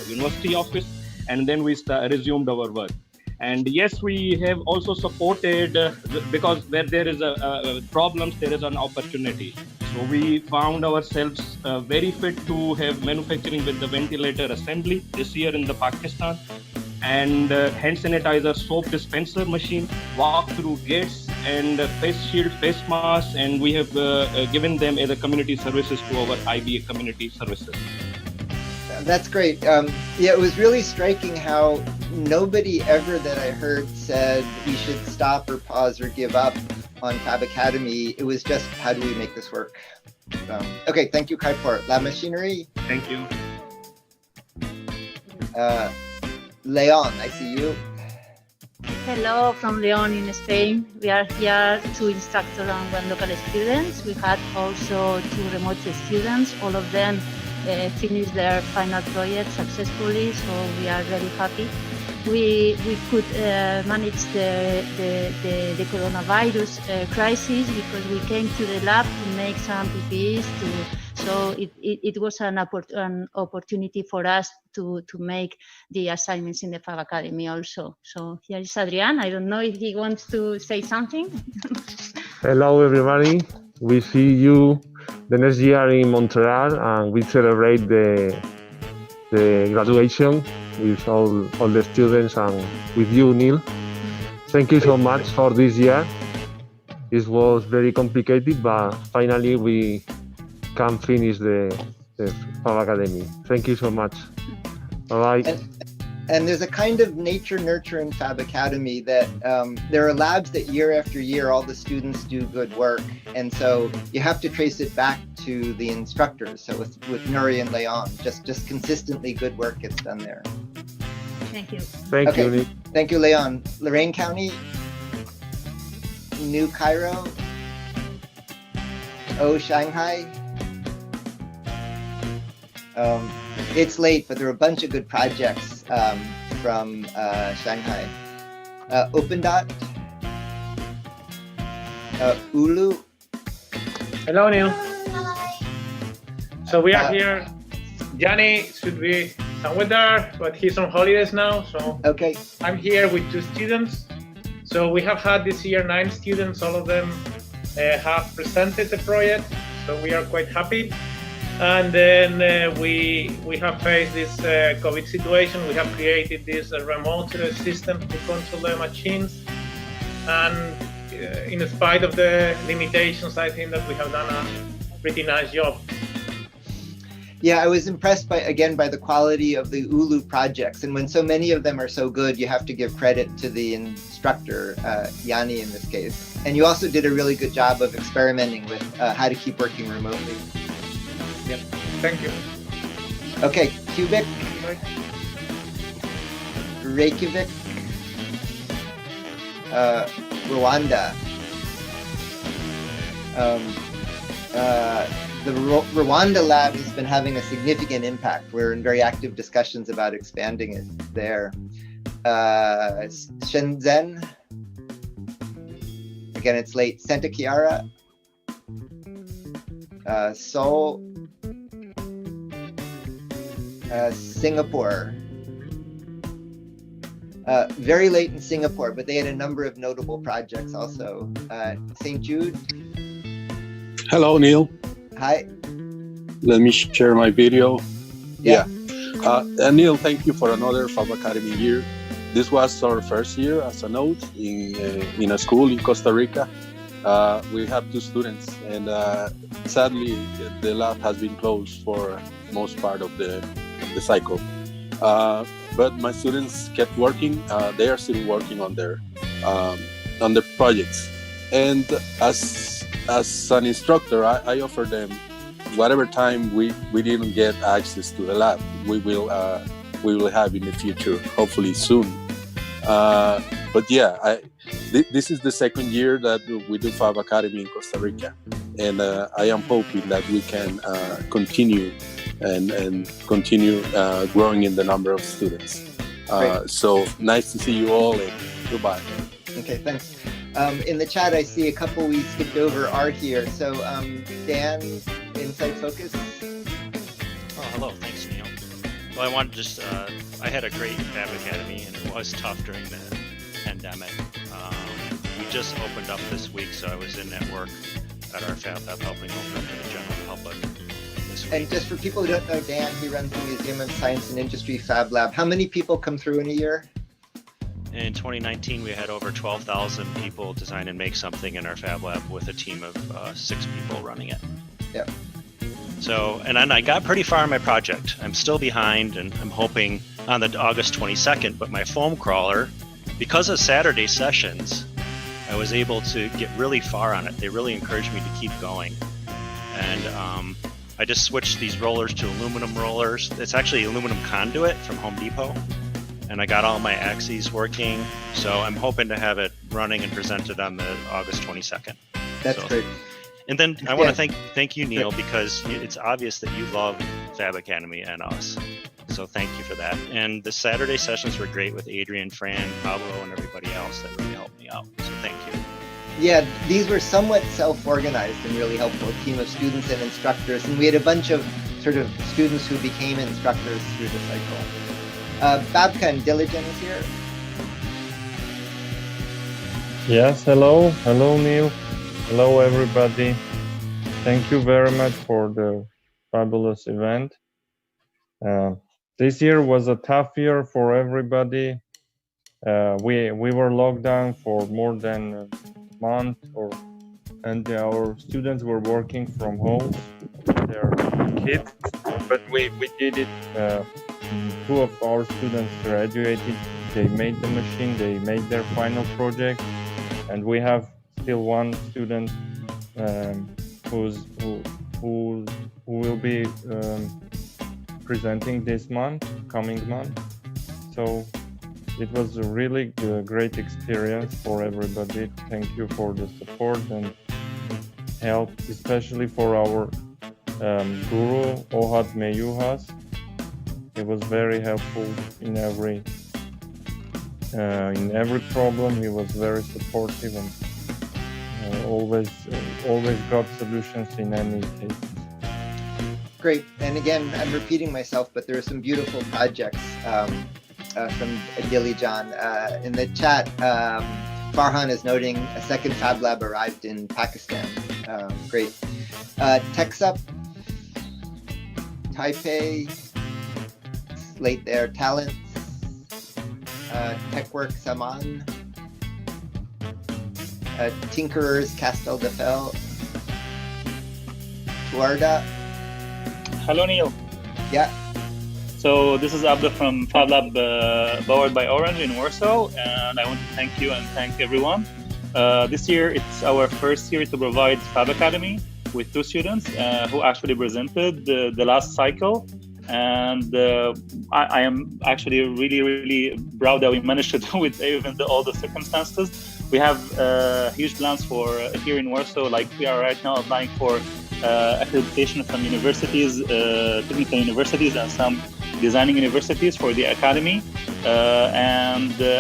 university office. And then we resumed our work. And yes, we have also supported, because where there is a problems, there is an opportunity. So we found ourselves very fit to have manufacturing with the ventilator assembly this year in the Pakistan, and hand sanitizer soap dispenser machine, walk-through gates, and face shield, face mask, and we have given them as a community services to our IBA community services. That's great. Yeah, it was really striking how nobody ever that I heard said we should stop or pause or give up on Fab Academy. It was just, how do we make this work? Okay, thank you, Kaipor. La Machinerie. Thank you. Leon, I see you. Hello from Leon in Spain. We are here 2 instructors and 1 local students. We had also 2 remote students. All of them finished their final project successfully, so we are very happy. We could manage the coronavirus crisis because we came to the lab to make some PPEs. So it was an opportunity for us to make the assignments in the Fab Academy also. So here is Adrian. I don't know if he wants to say something. Hello, everybody. We see you the next year in Montreal, and we celebrate the graduation with all the students and with you, Neil. Thank you so much for this year. It was very complicated, but finally we can finish the Fab Academy. Thank you so much. Bye-bye. And there's a kind of nature nurture in Fab Academy that there are labs that year after year, all the students do good work. And so you have to trace it back to the instructors. So with Nuri and Leon, just consistently good work gets done there. Thank you. Thank you, Nick. Thank you, Leon. Lorraine County, New Cairo, Shanghai. It's late, but there are a bunch of good projects from Shanghai. OpenDot, Ulu. Hello, Neil. So we are here. Johnny should be somewhere there, but he's on holidays now. So okay, I'm here with 2 students. So we have had this year 9 students. All of them have presented the project. So we are quite happy. And then we have faced this COVID situation. We have created this remote system to control the machines. And in spite of the limitations, I think that we have done a pretty nice job. Yeah, I was impressed by the quality of the Ulu projects. And when so many of them are so good, you have to give credit to the instructor, Yanni in this case. And you also did a really good job of experimenting with how to keep working remotely. Yep, thank you. Okay, Cubic, Reykjavik, Rwanda. The Rwanda lab has been having a significant impact. We're in very active discussions about expanding it there. Shenzhen, again, it's late. Santa Chiara, Seoul, Singapore. Very late in Singapore, but they had a number of notable projects also. St. Jude. Hello, Neil. Hi. Let me share my video. Yeah. Neil, thank you for another Fab Academy year. This was our first year as a node in a school in Costa Rica. We have 2 students, and sadly, the lab has been closed for most part of the cycle. But my students kept working. They are still working on their projects. And as an instructor, I offer them whatever time we didn't get access to the lab, we will have in the future, hopefully soon. But yeah, this is the second year that we do Fab Academy in Costa Rica, and I am hoping that we can continue and continue growing in the number of students. So nice to see you all, and goodbye. Okay, thanks. In the chat, I see a couple we skipped over are here. So Dan, Insight Focus. Oh, hello. Thanks, Neil. Well, I wanted to just, I had a great Fab Academy, and it was tough during the pandemic. We just opened up this week, so I was in at work at our FabLab helping open up to the general public this week. And just for people who don't know Dan, he runs the Museum of Science and Industry FabLab. How many people come through in a year? In 2019, we had over 12,000 people design and make something in our FabLab with a team of 6 people running it. Yep. So, and then I got pretty far in my project. I'm still behind, and I'm hoping on the August 22nd, but my foam crawler, because of Saturday sessions, I was able to get really far on it. They really encouraged me to keep going. And I just switched these rollers to aluminum rollers. It's actually aluminum conduit from Home Depot. And I got all my axes working. So I'm hoping to have it running and presented on the August 22nd. That's great. And then I want to thank you, Neil, because it's obvious that you love Fab Academy and us. So thank you for that. And the Saturday sessions were great with Adrian, Fran, Pablo, and everybody else that really helped me out. So thank you. Yeah, these were somewhat self-organized and really helpful, a team of students and instructors. And we had a bunch of sort of students who became instructors through the cycle. Babka and Diligent is here. Yes, hello. Hello, Neil. Hello, everybody. Thank you very much for the fabulous event. This year was a tough year for everybody. We were locked down for more than a month, and our students were working from home with their kids, but we did it 2 of our students graduated. They made the machine, they made their final project, and we have still 1 student who will be presenting this coming month. So it was a really great experience for everybody. Thank you for the support and help, especially for our guru, Ohad Meyuhas. He was very helpful in every problem. He was very supportive and always got solutions in any case. Great. And again, I'm repeating myself, but there are some beautiful projects from Dilijan. In the chat, Farhan is noting a second FabLab arrived in Pakistan. Great. TechSup, Taipei, Slate Their Talents, TechWorks Amman, Tinkerers Castel de Fel, Tuarda. Hello, Neil. Yeah. So this is Abda from FabLab, powered by Orange in Warsaw, and I want to thank you and thank everyone. This year, it's our first year to provide Fab Academy with 2 students who actually presented the last cycle. And I am actually really proud that we managed to do it even though all the circumstances. We have huge plans for here in Warsaw, like we are right now applying for accreditation from universities, technical universities and some designing universities for the academy.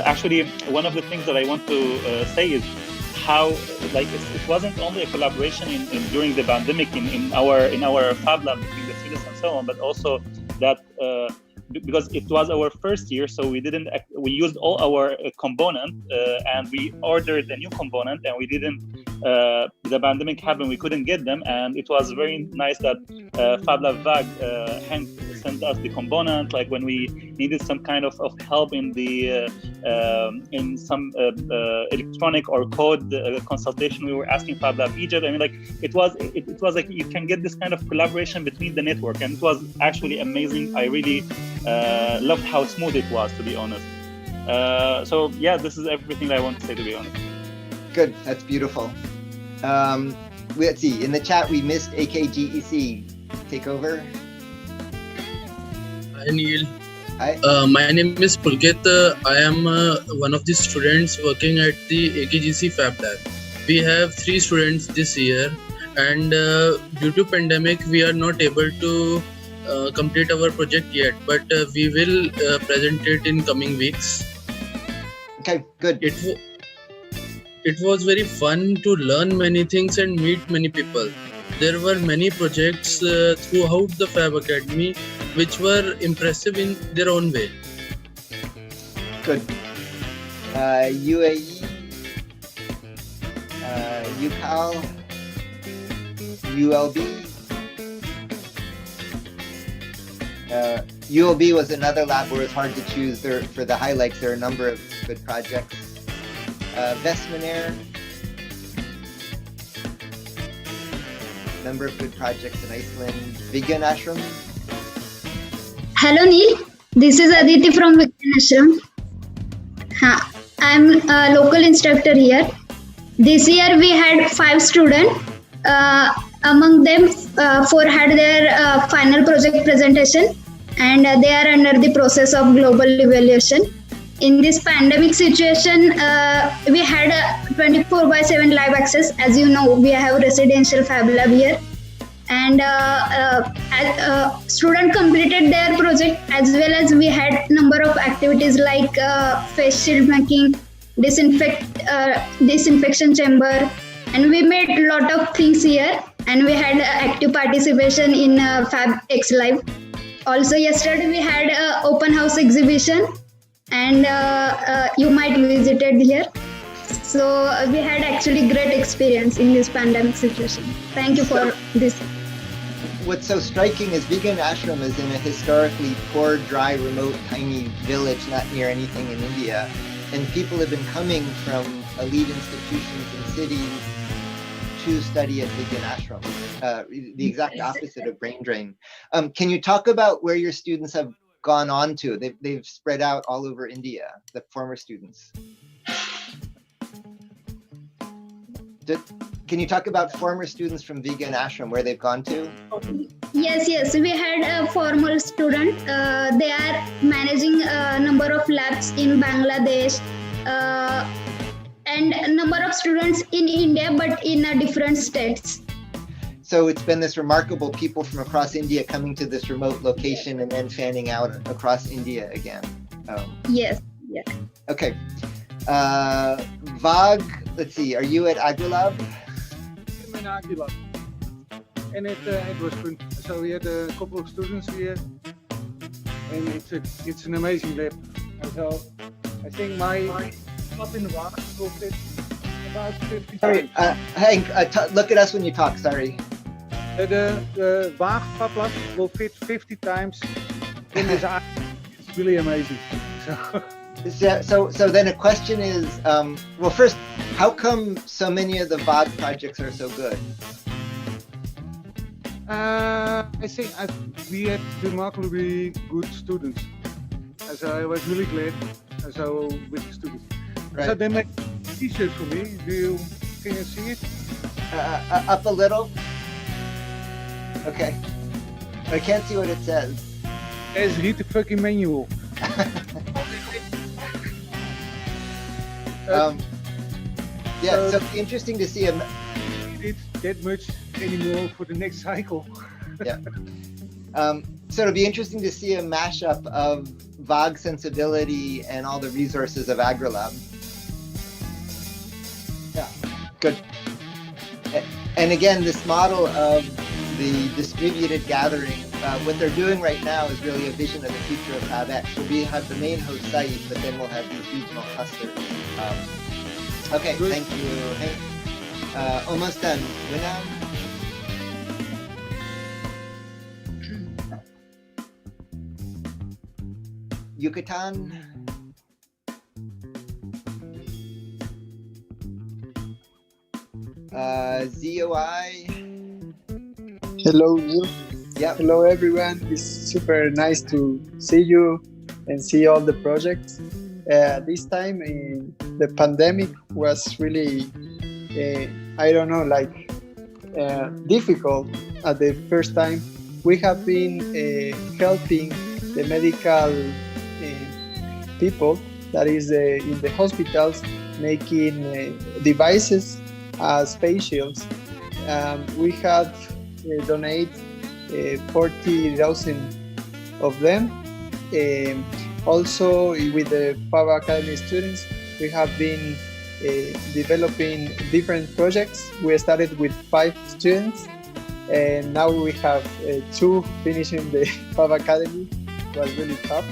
Actually, one of the things that I want to say is how it wasn't only a collaboration during the pandemic in our FabLab between the students and so on, but also that because it was our first year, so we used all our component and we ordered a new component, and we didn't the pandemic happened, we couldn't get them, and it was very nice that FabLab VAG sent us the component, like when we needed some kind of help in the in some electronic or code consultation, we were asking FabLab Egypt. I mean, like it was like you can get this kind of collaboration between the network, and it was actually amazing. I really loved how smooth it was, to be honest. So yeah, this is everything that I want to say, to be honest. Good, that's beautiful. Let's see, in the chat we missed AKGEC. Take over. Hi Neil. Hi. My name is Pulkit. I am one of the students working at the AKGC FabLab. We have 3 students this year, and due to pandemic we are not able to complete our project yet, but we will present it in coming weeks. Okay, good. It was very fun to learn many things and meet many people. There were many projects throughout the Fab Academy which were impressive in their own way. Good. UAE, UCAL, ULB. ULB was another lab where it's hard to choose. For the highlights, there are a number of good projects. Vestmanair, number of good projects in Iceland. Vigyan Ashram. Hello Neil, this is Aditi from Vigyan Ashram. I'm a local instructor here. This year we had 5 students. Among them, 4 had their final project presentation, and they are under the process of global evaluation. In this pandemic situation, we had a 24/7 live access. As you know, we have residential FabLab here, and students completed their project, as well as we had number of activities like face shield making, disinfection chamber, and we made a lot of things here, and we had active participation in FABxLive. Also yesterday we had an open house exhibition, and you might visited here. So we had actually great experience in this pandemic situation. Thank you for this. What's so striking is Vigyan Ashram is in a historically poor, dry, remote, tiny village not near anything in India. And people have been coming from elite institutions and cities to study at Vigyan Ashram, the exact opposite of brain drain. Can you talk about where your students have gone on to? They've spread out all over India, the former students. Can you talk about former students from Vegan Ashram, where they've gone to? Yes. We had a former student. They are managing a number of labs in Bangladesh and a number of students in India, but in different states. So it's been this remarkable people from across India coming to this remote location and then fanning out across India again. Yes. Okay. Vag, let's see, are you at FABxLive? I'm in FABxLive. And it was fun. So we had a couple of students here, and it's an amazing lab. And so I think my up in the rock will fit about 50 Sorry, Hank, look at us when you talk, sorry. The FABlab will fit 50 times in this eye. It's really amazing. So then a question is, well, first, how come so many of the VAG projects are so good? I think we had remarkably good students. So I was really glad with the students. Right. So they make t-shirts for me. Can you see it? Up a little. Okay. I can't see what it says. Let's read the fucking manual. Yeah, so it's interesting to see him. It's that much anymore for the next cycle. Yeah. So it'll be interesting to see a mashup of VAG sensibility and all the resources of FABxLive. Yeah, good. And again, this model of the distributed gathering, what they're doing right now is really a vision of the future of FabX. So we have the main host site, but then we'll have these regional clusters. Okay, thank you, Hank. Almost done. Winam? Yucatan? ZOI? Hello, Neil. Yeah. Hello, everyone. It's super nice to see you and see all the projects. This time, the pandemic was really, I don't know, difficult at the first time. We have been helping the medical people, that is in the hospitals, making devices as facials. We have donated 40,000 of them. Also, with the FAB Academy students, we have been developing different projects. We started with 5 students, and now we have 2 finishing the FAB Academy. It was really tough,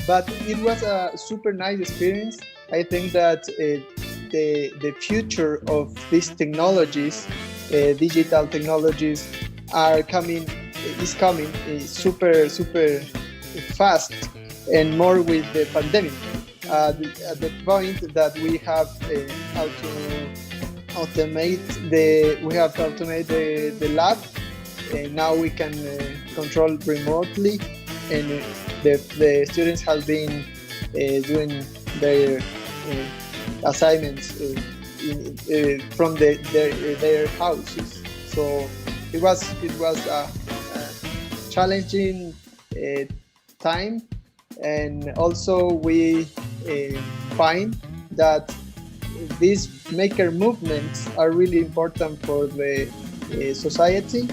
but it was a super nice experience. I think that the future of these technologies, digital technologies, is coming super fast, and more with the pandemic. At the point that we have automate the lab, and now we can control remotely, and the students have been doing their assignments from their houses. So it was a challenging time, and also we find that these maker movements are really important for the society,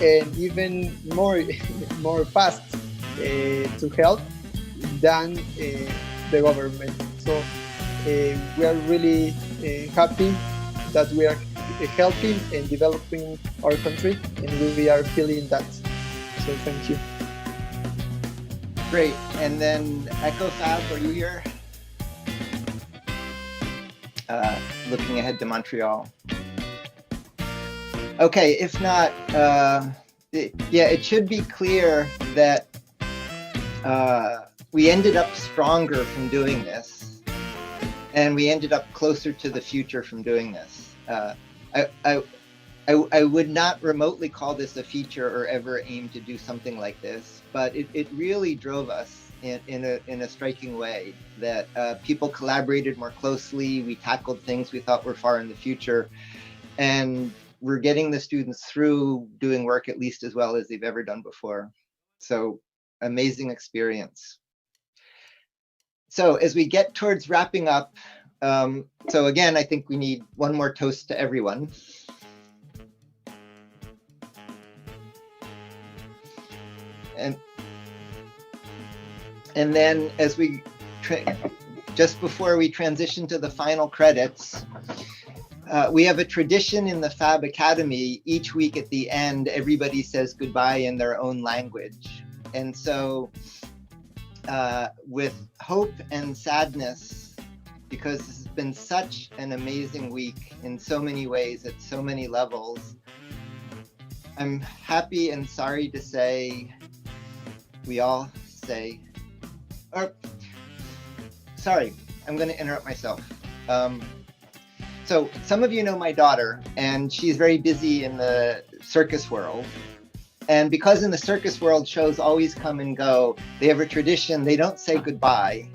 and even more fast to help than the government. So we are really happy that we are helping and developing our country, and we are feeling that. So thank you. Great. And then Echo Fab, are you here? Looking ahead to Montreal. Okay, if not, it should be clear that we ended up stronger from doing this, and we ended up closer to the future from doing this. I would not remotely call this a feature or ever aim to do something like this, but it really drove us in a striking way that people collaborated more closely. We tackled things we thought were far in the future, and we're getting the students through doing work at least as well as they've ever done before. So amazing experience. So as we get towards wrapping up, so again, I think we need one more toast to everyone. And then as we, just before we transition to the final credits, we have a tradition in the Fab Academy. Each week at the end, everybody says goodbye in their own language. And so with hope and sadness, because this has been such an amazing week in so many ways, at so many levels, I'm happy and sorry to say, we all say, or sorry, I'm going to interrupt myself. So some of you know my daughter, and she's very busy in the circus world. And because in the circus world, shows always come and go, they have a tradition. They don't say goodbye.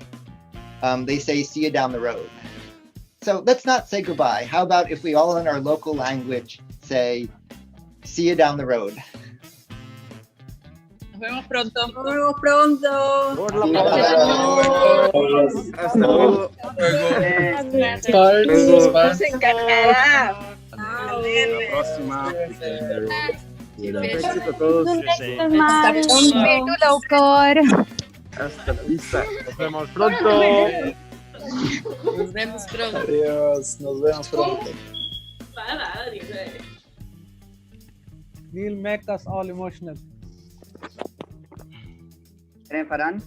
They say, see you down the road. So let's not say goodbye. How about if we all in our local language say, see you down the road. Nos vemos pronto. Nos vemos pronto. Por la hasta luego. Nos encantará. Hasta la próxima. Éxito a todos. Hasta la vista. Nos vemos pronto. Nos vemos pronto. Adiós, nos vemos pronto. Neil make us all emotional. Farhan?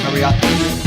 Are we off?